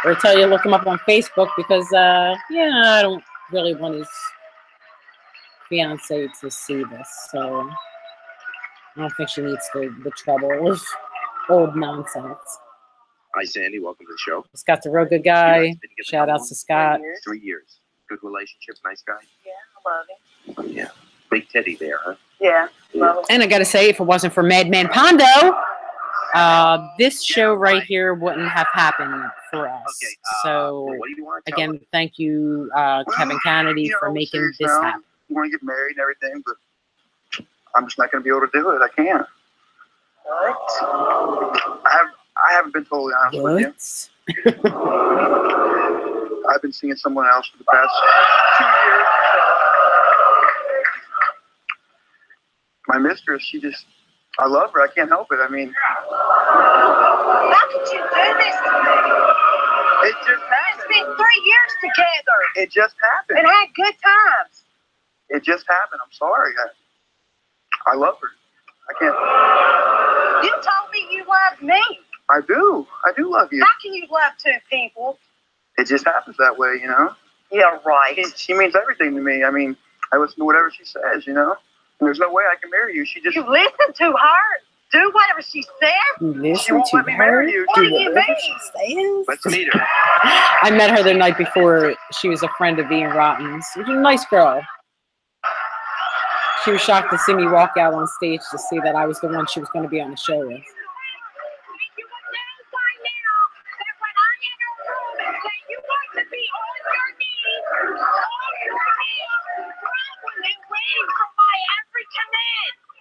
or tell you to look him up on Facebook because, I don't really want his fiance to see this. So I don't think she needs the trouble of old nonsense. Hi, Sandy. Welcome to the show. Scott's a real good guy. Shout outs to Scott. 3 years. Good relationship. Nice guy. Yeah, I love him. Yeah. Big teddy there, huh? Yeah, love him. And I got to say, if it wasn't for Madman Pondo, this show right here wouldn't have happened for us. Okay, So, what do you want to tell again, thank you, Kevin Kennedy, for making this happen. You want to get married and everything, but I'm just not going to be able to do it. I can't. What? I haven't been totally honest with you. I've been seeing someone else for the past 2 years. My mistress, I love her. I can't help it. I mean, How could you do this to me? it just We happened. spent 3 years together It just happened. and had good times. It just happened. I'm sorry. I love her. I can't. You told me you loved me. I do. I do love you. How can you love 2 people? It just happens that way, you know. Yeah, right. She means everything to me. I mean, I listen to whatever she says, you know. And there's no way I can marry you. She just. You listen to her. Do whatever she says. You She listen won't to let me her. marry you. What do you whatever mean? she says. Let's meet her. I met her the night before. She was a friend of Ian Rotten's. She was a nice girl. She was shocked to see me walk out on stage to see that I was the one she was going to be on the show with.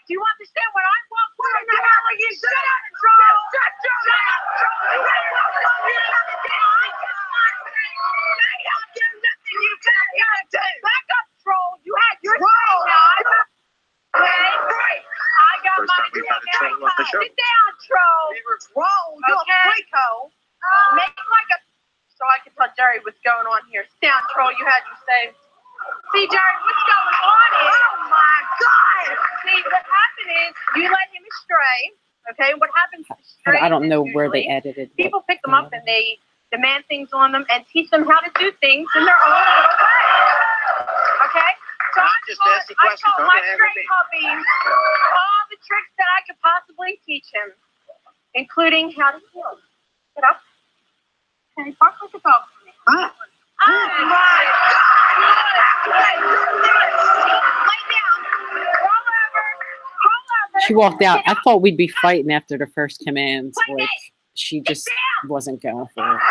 Do you understand what I want? What in the hell are you doing? Shut up, troll! Shut up, troll! I don't do nothing you tell me to do. Back up, troll! You had your say now. Okay? I got First my time we've had a troll on the show. Sit down, troll. Troll, you're a freako. Make like a... So I can tell Jerry what's going on here. Sit down, troll. You had your say. See, Jerry, what's going on is... Oh, my God! See, what happened is you let him astray, okay? What happens astray I don't know is where they usually edited. people pick them up and they demand things on them and teach them how to do things in their own little way. Okay? So I'm just nasty questions. I taught my stray puppy all the tricks that I could possibly teach him, including how to heal. Get up. Can you bark like a dog for me? Huh? Oh my God! Lay down. Roll over. Roll over. She walked out. I thought we'd be fighting after the first commands. Like, she just wasn't going for it.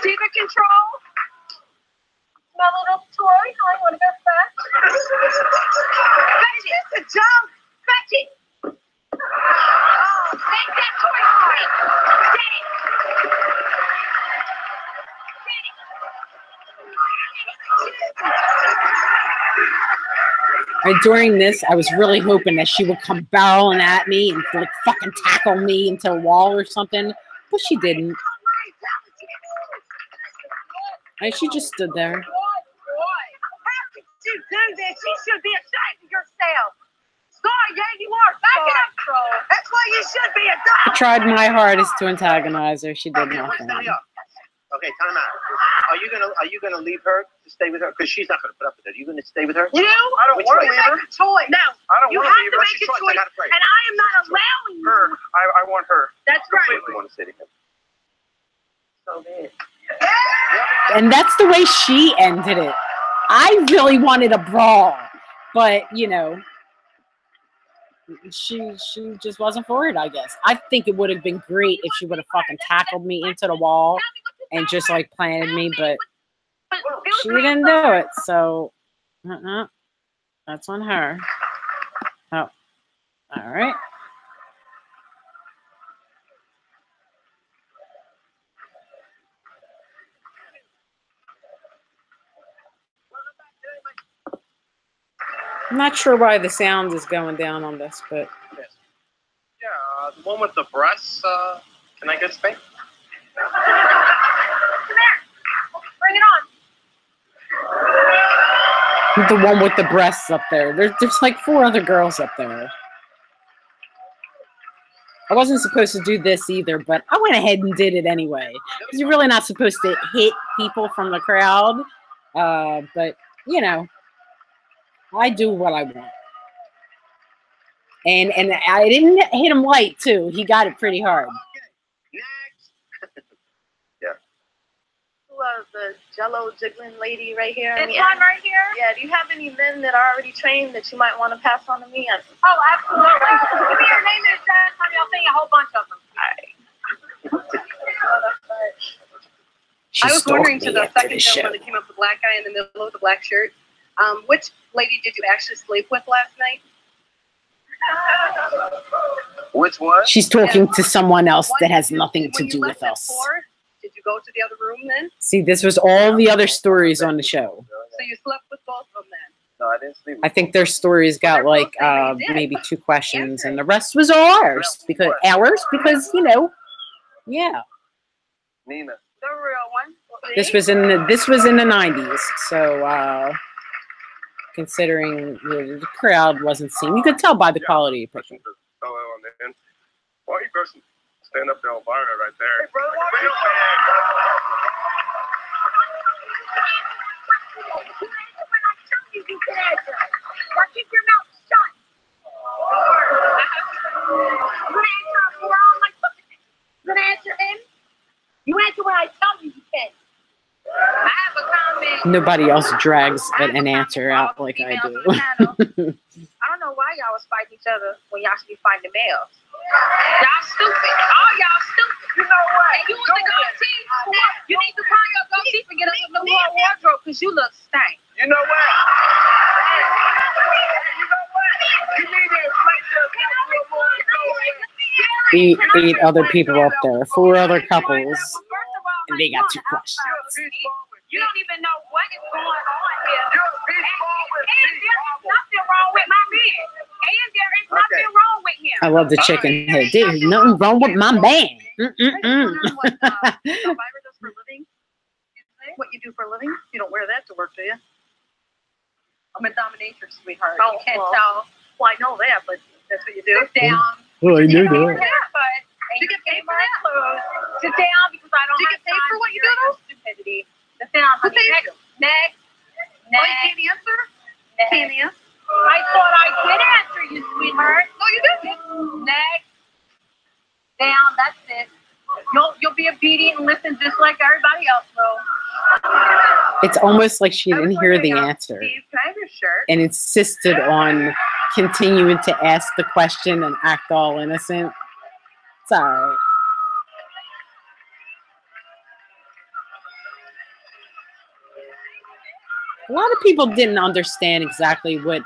See the control? My little toy. I want to go fast. Fetch it. It's a jump. Fetch it. Oh, take that toy away. Get it. And during this, I was really hoping that she would come barreling at me and like fucking tackle me into a wall or something, but she didn't. And she just stood there. Boy, how could you do this? You should be ashamed of yourself. Sorry, yeah, you are. Back it up, troll. That's why you should be a dog. I tried my hardest to antagonize her. She did Okay, nothing. Okay, time out. Are you gonna leave her to stay with her? Because she's not gonna put up with it. Are you gonna stay with her? You? I don't want to leave her. Make a choice. No. I don't You want to have leave to her. make She's a choice. I choice, gotta pray. and I am not allowing you. Her. I want her. That's right. I want to say to him. So bad. And that's the way she ended it. I really wanted a brawl, but you know, she just wasn't for it, I guess. I think it would have been great if she would have fucking tackled me into the wall and just like planted me, but she didn't do it. So that's on her. Oh, all right. I'm not sure why the sound is going down on this, but Yeah, the one with the breasts. Can I get space? Come here. Bring it on. the one with the breasts up there. There's like 4 other girls up there. I wasn't supposed to do this either, but I went ahead and did it anyway. Because you're really not supposed to hit people from the crowd. But, you know, I do what I want. And I didn't hit him light, too. He got it pretty hard. The Jello jiggling lady right here. This one right here? Yeah, do you have any men that are already trained that you might want to pass on to me? Oh, absolutely. Give me your name and address, honey. I'll send you a whole bunch of them. I was wondering to the second gentleman that came up, the black guy in the middle with the black shirt, which lady did you actually sleep with last night? Which one? She's talking to someone else that has nothing to do with us. Did you go to the other room then? See, this was all the other stories on the show. So you slept with both of them then? No, I didn't sleep with I think their stories got like maybe 2 questions, and the rest was all ours because you know, yeah. Nina. The real one. This was in the 90s, so considering the crowd wasn't seen, you could tell by the quality of picture. Why you person stand up there on bar right there? Hey, brother, Now keep your mouth shut. You gonna answer him? You answer when I tell you can. I have a comment. Nobody else drags an answer out like I do. I don't know why y'all was fighting each other when y'all should be fighting the males. Y'all stupid. All y'all stupid. You know what? And you want to go see? You need to find your goatee and get us a new wardrobe because you look stank. You know what? You know what? You need to inflate yourself a little more. 8 other people up there, 4 other couples, and they got 2 questions. You don't even know what is going on here. And there is nothing wrong with my man. And there is nothing wrong with him. I love the chicken head. There's nothing wrong with my man. What Elvira does for a living? What you do for a living? You don't wear that to work, do you? I'm a dominatrix, sweetheart. Oh, You can't well. tell. Well, I know that, but that's what you do. Sit down. Oh, I knew You know that. that, but You get paid for that? sit down because I don't Do you have get paid time for what you your do, though? stupidity. Sit down, Who honey. pays you? Next. Oh, you can't answer? Tanya. I thought I did answer you, sweetheart. No, you didn't. Next. Down, that's it. You'll be obedient and listen just like everybody else will. It's almost like she didn't hear the answer Steve, can I have your shirt? and insisted on continuing to ask the question and act all innocent. It's all right. A lot of people didn't understand exactly what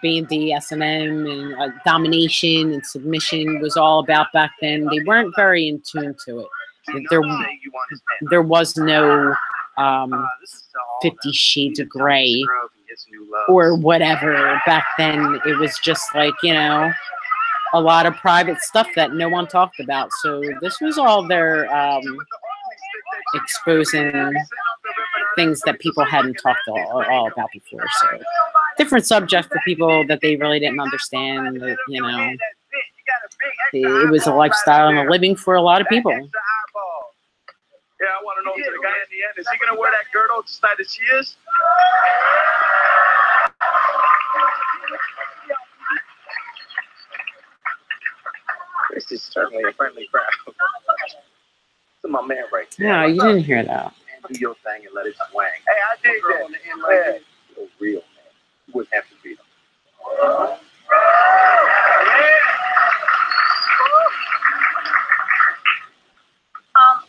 B&D, S&M, and domination and submission was all about back then. They weren't very in tune to it. There was no 50 Shades of Grey or whatever back then. It was just like, you know, a lot of private stuff that no one talked about. So this was all their exposing things that people hadn't talked all about before. So different subject for people that they really didn't understand. That, you know, it was a lifestyle and a living for a lot of people. Yeah, I want to know to the guy in the end, is he going to wear that girdle just like that she is? This is certainly a friendly crowd. This is my man right there. No, you didn't hear that. Do your thing and let it swing. Hey, I dig that. On the end like that. You're a real man. You wouldn't have to beat him.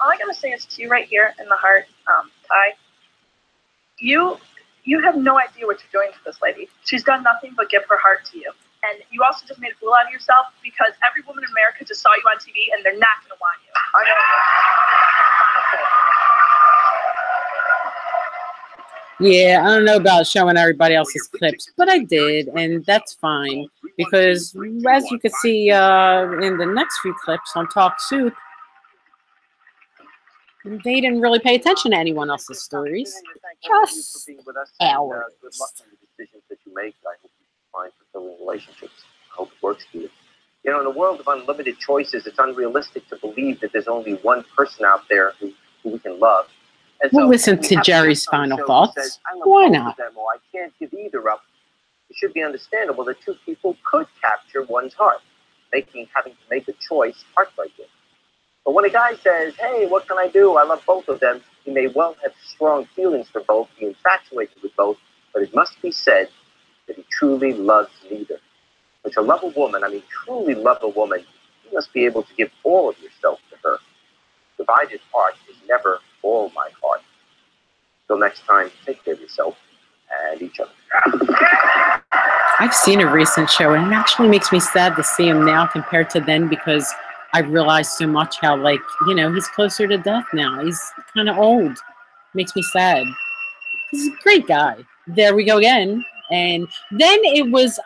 All I gotta say is to you right here in the heart, Ty, you have no idea what you're doing to this lady. She's done nothing but give her heart to you. And you also just made a fool out of yourself because every woman in America just saw you on TV and they're not gonna want you. I know. Yeah, I don't know about showing everybody else's clips, but I did, and that's fine because as you could see in the next few clips on Talk Soup, they didn't really pay attention to anyone else's stories, just ours. Decisions that you make, I hope you find fulfilling relationships. I hope it works for you. You know, in a world of unlimited choices, it's unrealistic to believe that there's only one person out there who we can love. And We'll so listen when to you have Jerry's someone on the final show who thoughts. says, "I love Why both not? of them," or "I can't give either up," it should be understandable that two people could capture one's heart, having to make a choice heartbreaking. But when a guy says, "Hey, what can I do? I love both of them," he may well have strong feelings for both, be infatuated with both, but it must be said that he truly loves neither. But to love a woman, truly love a woman, you must be able to give all of yourself to her. Divided heart is never all my heart. Till next time, take care of yourself and each other. I've seen a recent show, and it actually makes me sad to see him now compared to then because I realized so much how, like, you know, he's closer to death now. He's kind of old. Makes me sad. He's a great guy. There we go again. And then it was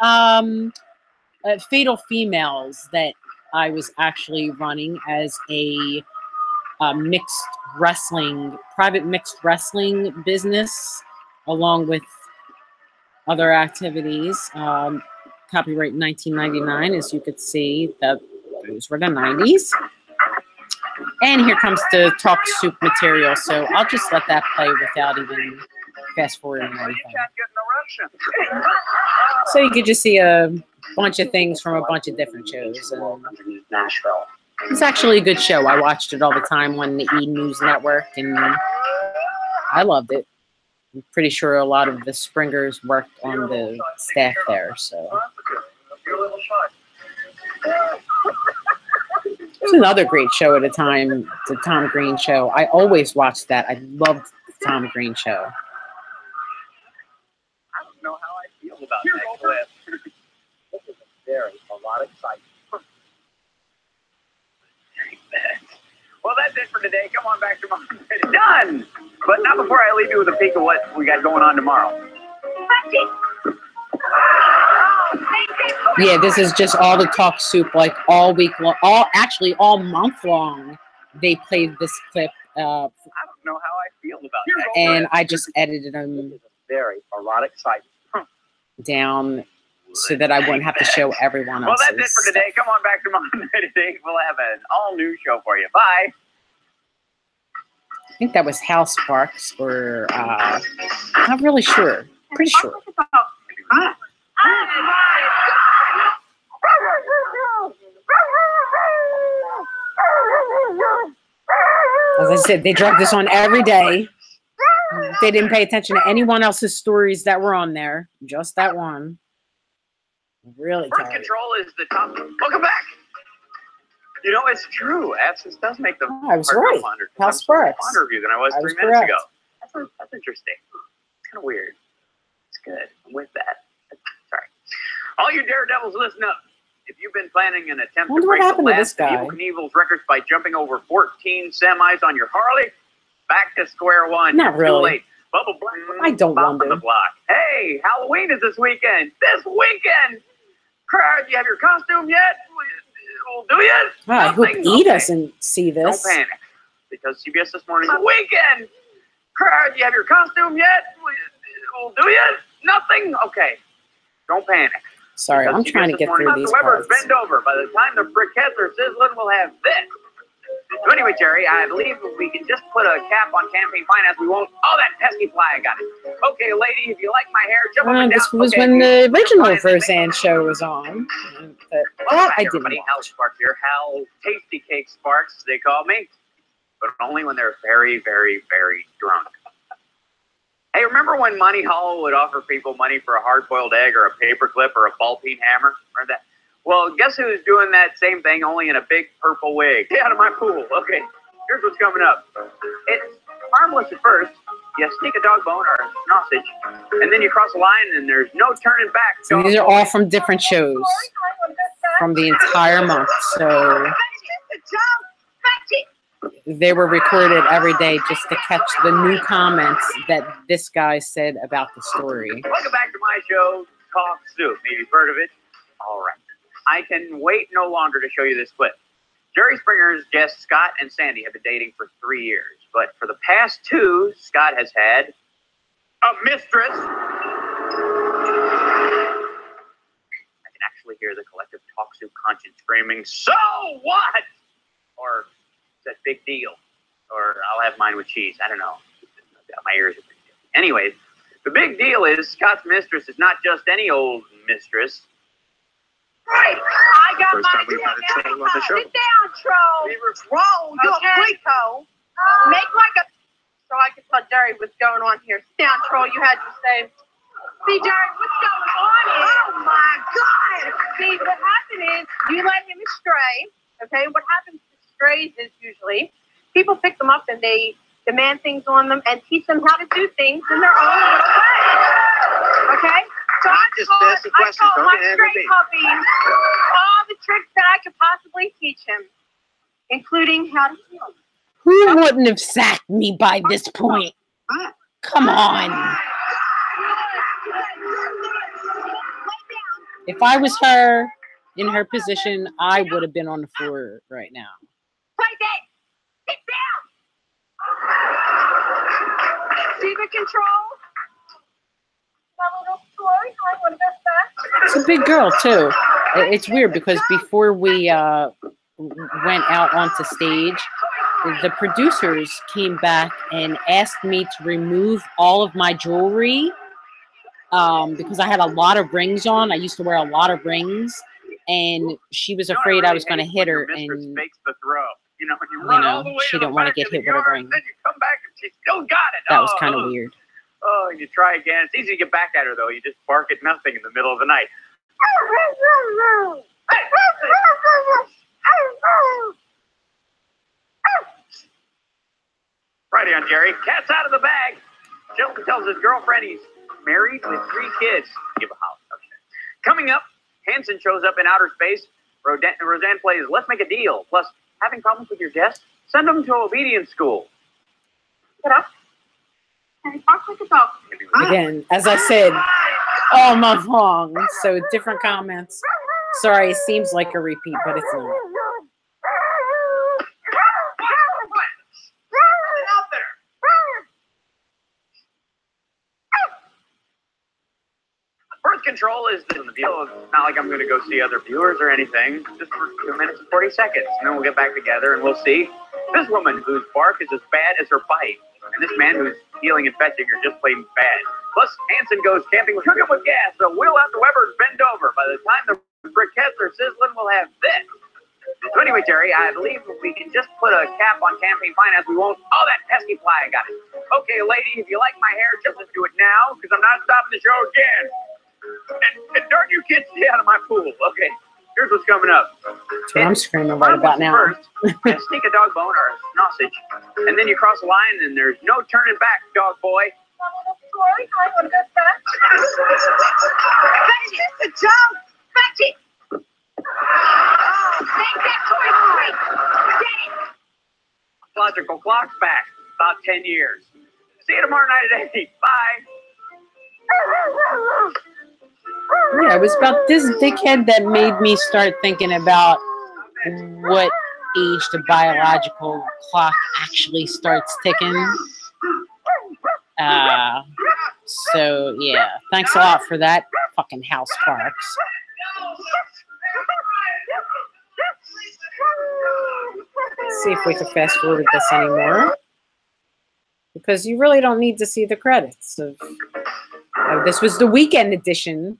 Fatal Females that I was actually running as a private mixed wrestling business, along with other activities. Copyright 1999, as you could see, those were the 90s. And here comes the Talk Soup material, so I'll just let that play without even fast forwarding anything. So you could just see a bunch of things from a bunch of different shows. Nashville. It's actually a good show. I watched it all the time on the E! News Network, and I loved it. I'm pretty sure a lot of the Springers worked on the staff there. So it's another great show at a time, the Tom Green Show. I always watched that. I loved the Tom Green Show. I don't know how I feel about that clip. This is a lot of excitement. Well, that's it for today. Come on back tomorrow. It's done! But not before I leave you with a peek of what we got going on tomorrow. Yeah, this is just all the Talk Soup, like all week long, all month long. They played this clip. I don't know how I feel about that. And I just edited them Very erotic site. down so that I wouldn't have to show everyone Well, else's that's it for today. Come on back tomorrow night. We'll have an all-new show for you. Bye. I think that was Hal Sparks, or not really sure. Pretty sure. I said, they drug this on every day. They didn't pay attention to anyone else's stories that were on there. Just that one. Really Birth tired. control is the top. Welcome back. You know, it's true. Absence does make them I was right. House Sparks. Fonder of you than I was I 3 was minutes correct. ago. That's interesting. It's kind of weird. It's good. I'm with that. Sorry. All you daredevils, listen up. If you've been planning an attempt Wonder to what break the happened to this last of guy. Evil Knievel's records by jumping over 14 semis on your Harley, back to square one. Not You're too really. late. Bubble Black. I don't Bop wonder. on the block. Hey, Halloween is this weekend. This weekend. Crowd, you have your costume yet? Well, do you? I hope Nothing? E Okay. doesn't see this. Don't panic, because CBS this morning. Weekend. Crowd, you have your costume yet? Well, do you? Nothing? Okay. Don't panic. Sorry, Because I'm trying to CBS this get morning, through Dr. these Weber's parts. bend over. By the time the briquettes are sizzling, we'll have this. So anyway, Jerry, I believe if we can just put a cap on campaign finance, we won't. Oh, that pesky fly! I got it. Okay, lady, if you like my hair, jump up and down. This was Okay, when the original fine, Roseanne show was on. But Welcome that back, I didn't everybody. Hal watch. Sparks here. Hal Tasty Cake Sparks, they call me. But only when they're very, very, very drunk. Hey, remember when Money Hall would offer people money for a hard-boiled egg or a paperclip or a ball-peen hammer? Remember that? Well, guess who's doing that same thing, only in a big purple wig? Get out of my pool. Okay, here's what's coming up. It's harmless at first. You sneak a dog bone or a sausage, and then you cross the line, and there's no turning back. So these are all from different shows from the entire month. So they were recorded every day just to catch the new comments that this guy said about the story. Welcome back to my show, Talk Soup. Maybe you've heard of it. All right. I can wait no longer to show you this clip. Jerry Springer's guests Scott and Sandy have been dating for 3 years, but for the past 2, Scott has had a mistress. I can actually hear the collective Talk Soup conscience screaming, "So what?" Or, "It's a big deal." Or, "I'll have mine with cheese." I don't know. My ears are pretty different. Anyways, the big deal is Scott's mistress is not just any old mistress. Right. I got First time we've had a troll on the show. Sit down, troll. Troll, you're Okay. a freako. Make like a... So I can tell Jerry what's going on here. Sit down, troll. You had to say... See, Jerry, what's going on is... Oh, my God. See, what happened is you let him astray. Okay? What happens to strays is usually people pick them up and they demand things on them and teach them how to do things in their own little way. Okay? So Just ask the I question. taught Don't my get angry stray at me. puppy all the tricks that I could possibly teach him, including how to heal. Who wouldn't have sacked me by this point? Come on. If I was her in her position, I would have been on the floor right now. Play dead. Sit down. See the control? My little toy. I want to go back. It's a big girl too. It's weird because before we went out onto stage, the producers came back and asked me to remove all of my jewelry because I had a lot of rings on. I used to wear a lot of rings, and she was afraid I was going to hit her, and Fakes the throw. You know, you run all the way she to the didn't want to back get of the hit with a yard, ring. Then you come back and she still got it. That was kind of weird. Oh, you try again. It's easy to get back at her, though. You just bark at nothing in the middle of the night. Righty on, Jerry. Cat's out of the bag. Shelton tells his girlfriend he's married with 3 kids. Give a house. Okay. Coming up, Hanson shows up in outer space. Roseanne plays Let's Make a Deal. Plus, having problems with your guests? Send them to obedience school. Get up. And bark like a dog. Again, as I said, all month long. So different comments. Sorry, it seems like a repeat, but it's not. Out there. Birth control is the deal. It's not like I'm going to go see other viewers or anything. Just for 2 minutes and 40 seconds. And then we'll get back together and we'll see. This woman whose bark is as bad as her bite. And this man who's healing and fetching are just plain bad. Plus, Hanson goes camping with cooking with gas. So we'll have the Weber's bend over. By the time the briquettes are sizzling, we'll have this. So anyway, Anyway, Jerry, I believe if we can just put a cap on campaign finance, we won't. Oh, that pesky fly! I got it. Okay, lady, if you like my hair, just let's do it now, because I'm not stopping the show again. And darn you kids, stay out of my pool. Okay, here's what's coming up. That's what I'm screaming right about now. First, you sneak a dog bone or a sausage, and then you cross the line, and there's no turning back, dog boy. Sorry, I want to go back. Fetch it! The joke! Fetch it! Take that toy away! Get it! Logical clock's back. About 10 years. See you tomorrow night at 8. Bye. Yeah, it was about this dickhead that made me start thinking about what age the biological clock actually starts ticking. So yeah, thanks a lot for that, fucking House Parks. Let's see if we can fast forward this anymore, because you really don't need to see the credits of. This was the weekend edition.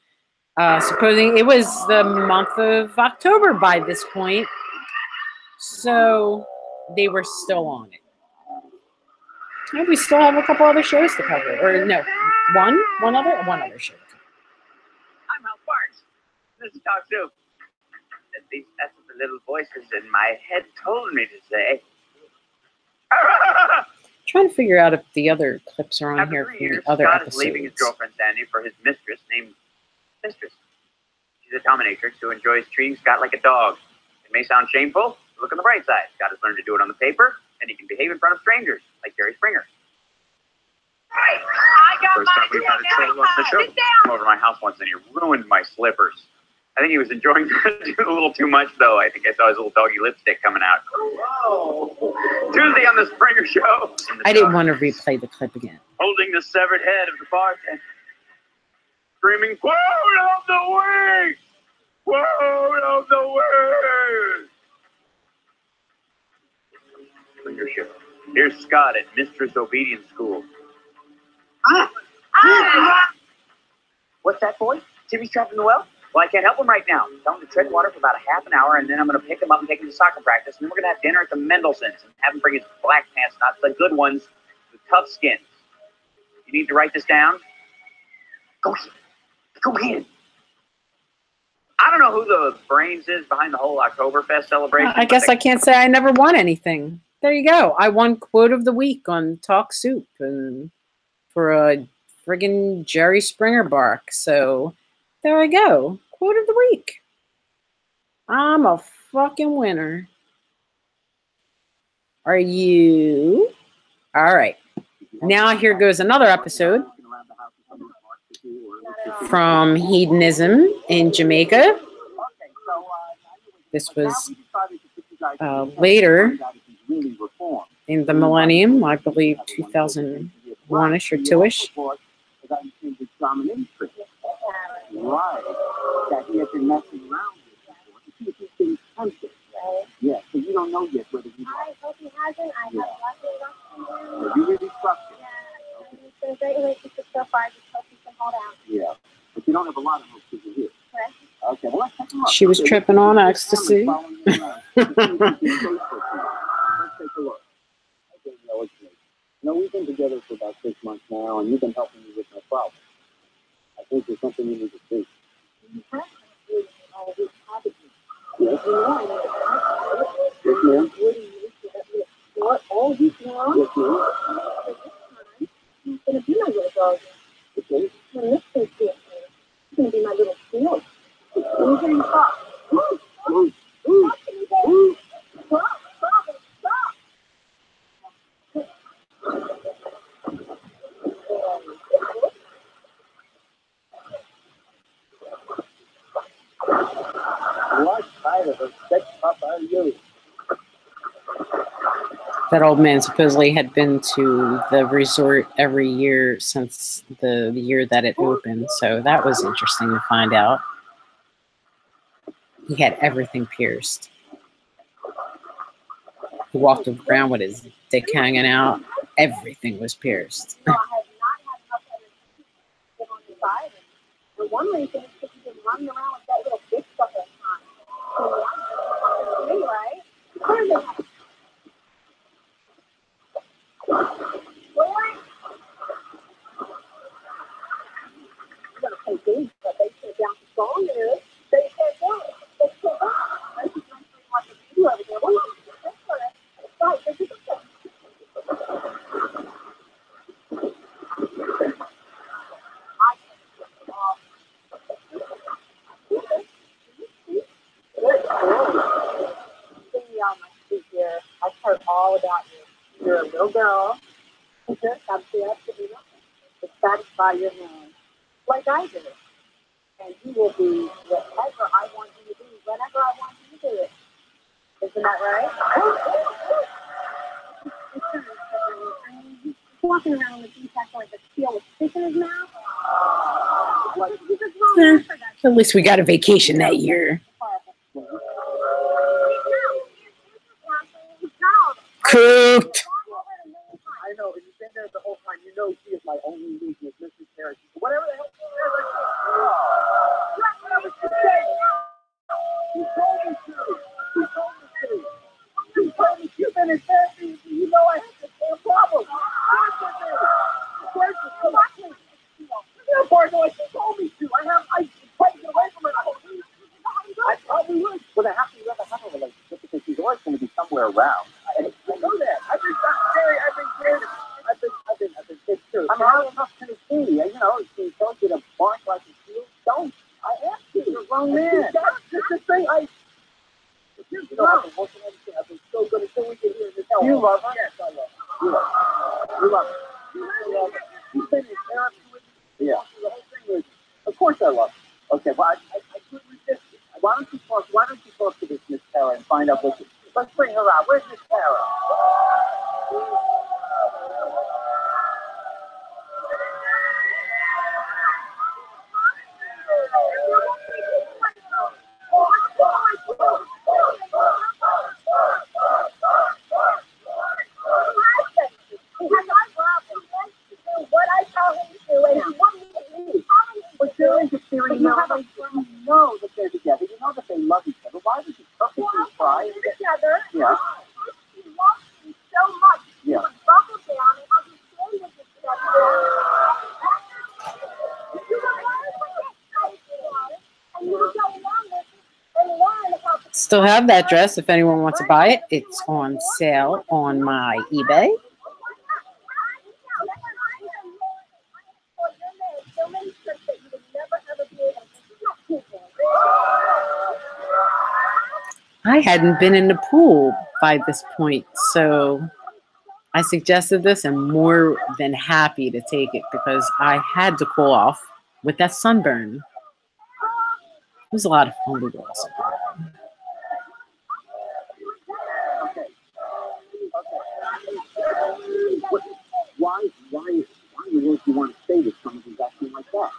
Supposing it was the month of October by this point, so they were still on it. And we still have a couple other shows to cover, or no, one other show. I'm Hal Parks. This is Talk Soup. At least that's what the little voices in my head told me to say. Trying to figure out if the other clips are on After here 3 from years, the other Scott episodes. is leaving his girlfriend Sandy for his mistress named Mistress. She's a dominatrix who enjoys treating Scott like a dog. It may sound shameful, but look on the bright side. Scott has learned to do it on the paper, and he can behave in front of strangers, like Jerry Springer. I got First time we've had a troll on the show. He came over to my house once and he ruined my slippers. I think he was enjoying it a little too much, though. I think I saw his little doggy lipstick coming out. Tuesday on the Springer Show. I didn't want to replay the clip again. Holding the severed head of the bartender. Screaming, quote of the week! Quote of the week! Springer Show. Here's Scott at Mistress Obedience School. What's that, boy? Timmy's trapped in the well? Well, I can't help him right now. Tell him to tread water for about a half an hour, and then I'm going to pick him up and take him to soccer practice, and then we're going to have dinner at the Mendelssohns and have him bring his black pants, not the good ones, with tough skins. You need to write this down? Go ahead. Go ahead. I don't know who the brains is behind the whole Oktoberfest celebration. I guess I can't say I never won anything. There you go. I won quote of the week on Talk Soup and for a friggin' Jerry Springer bark. So there I go. Quote of the week. I'm a fucking winner. Are you? All right. Now here goes another episode from Hedonism in Jamaica. This was later in the millennium, I believe 2001-ish or 2-ish. Right. That he has been messing around with before to see if he's been tempted. Yeah, so you don't know yet whether he. I hope he hasn't. I have lots of trust in him. So you really trust him? Yeah. Okay. He's been a great relationship so far. I just hope he can hold out. Yeah. But you don't have a lot of hope to do here. Correct. Okay, well, let's take a look. She was tripping on ecstasy. Let's take a look. Okay, no, it's me. No, we've been together for about 6 months now, and you've been helping me with my problem. I think there's something you need to see. Yes, ma'am. Yes, ma'am. What? All this long? Yes, ma'am. He's going to be my little dog. Okay. When this thing's here, he's going to be my little snort. He's going to stop. Ooh. Stop, baby. Stop. What kind of a sex pup are you? That old man supposedly had been to the resort every year since the year that it opened. So that was interesting to find out. He had everything pierced. He walked around with his dick hanging out. Everything was pierced. I have not had enough energy to get on the side. And one reason is because he's been running around with that little bitch stuff all the time. So I'm just fucking with me, right? I've heard all about you. You're a little girl. You just have to to satisfy your mind, like I do. And you will be whatever I want you to be, whenever I want you to do it. Isn't that right? He's walking around with these like a seal with fish in his mouth. At least we got a vacation that year. Cooked. I know, but you've been there the whole time. You know she is my only weakness, Mrs. Harris. Whatever the hell she is, that's what I was just saying. She told me to. She told me to. She told me you've been in therapy. You know I have the same problem. Come on, please. You're poor boy. She told me to. I tried to get away from her. I probably would. Well, I have to never have a relationship because she's always going to be somewhere around. I know that. I've been good too. I'm hard enough to see. You know, she tells you to bark like a shield. Don't. I asked you. You're a grown man. It's the thing. You know, I've been working on this. I've been so good until we get here in this house. You love her? Yes, I love her. You love her. You love her. You love her. You've been in therapy with me. Yeah. The whole thing with you. Of course I love her. Okay, well, I couldn't resist it. Why don't you talk to this Miss Tara and find out what she... Let's bring her out. Where's Miss Tara? What I tell him to do, and he wouldn't leave. But there is a theory now. You know that they're together. You know that they love each other. Why would you purposely try together? Yeah. He loves me so much. Yeah. He would buckle down and understand with each other. And you would go along with it and learn about the... Still have that dress if anyone wants to buy it. It's on sale on my eBay. I hadn't been in the pool by this point, so I suggested this and more than happy to take it because I had to cool off with that sunburn. It was a lot of fun to go outside. Why would you want to stay with somebody who's acting like that?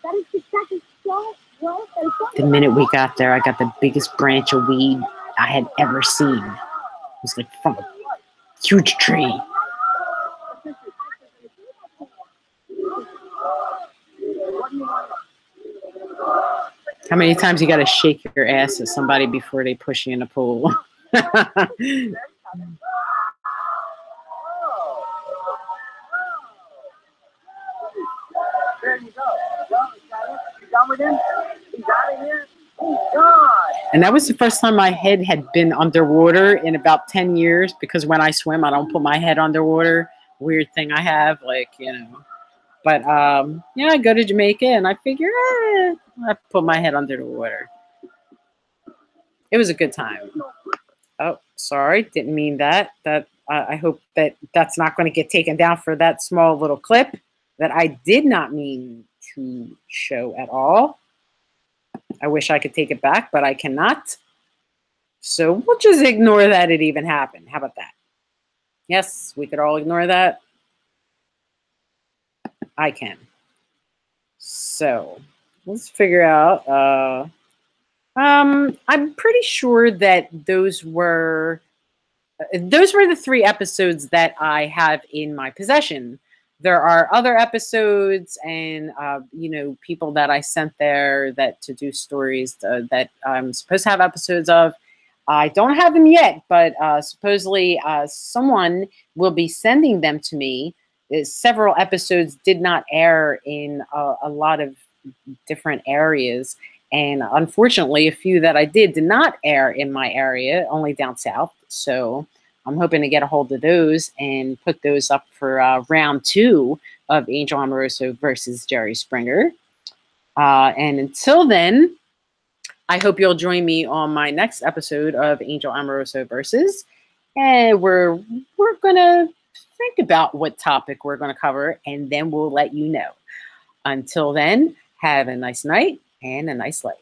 That is exactly so well. The minute we got there, I got the biggest branch of weed I had ever seen. It was like from a huge tree. How many times you got to shake your ass at somebody before they push you in the pool? There you go. You done with him? He's out of here? Oh, God. And that was the first time my head had been underwater in about 10 years because when I swim, I don't put my head underwater. Weird thing I have, like, you know. But, yeah, I go to Jamaica and I figure, I put my head under the water. It was a good time. Oh, sorry. Didn't mean that. I hope that that's not going to get taken down for that small little clip that I did not mean to show at all. I wish I could take it back, but I cannot. So we'll just ignore that it even happened. How about that? Yes, we could all ignore that. I can. So let's figure out. I'm pretty sure that those were the 3 episodes that I have in my possession. There are other episodes and, you know, people that I sent there that to do stories that I'm supposed to have episodes of. I don't have them yet, but supposedly someone will be sending them to me. Several episodes did not air in a lot of different areas. And unfortunately, a few that I did not air in my area, only down south. So I'm hoping to get a hold of those and put those up for round 2 of Angel Amoroso versus Jerry Springer. And until then, I hope you'll join me on my next episode of Angel Amoroso Versus. And we're going to think about what topic we're going to cover, and then we'll let you know. Until then, have a nice night and a nice life.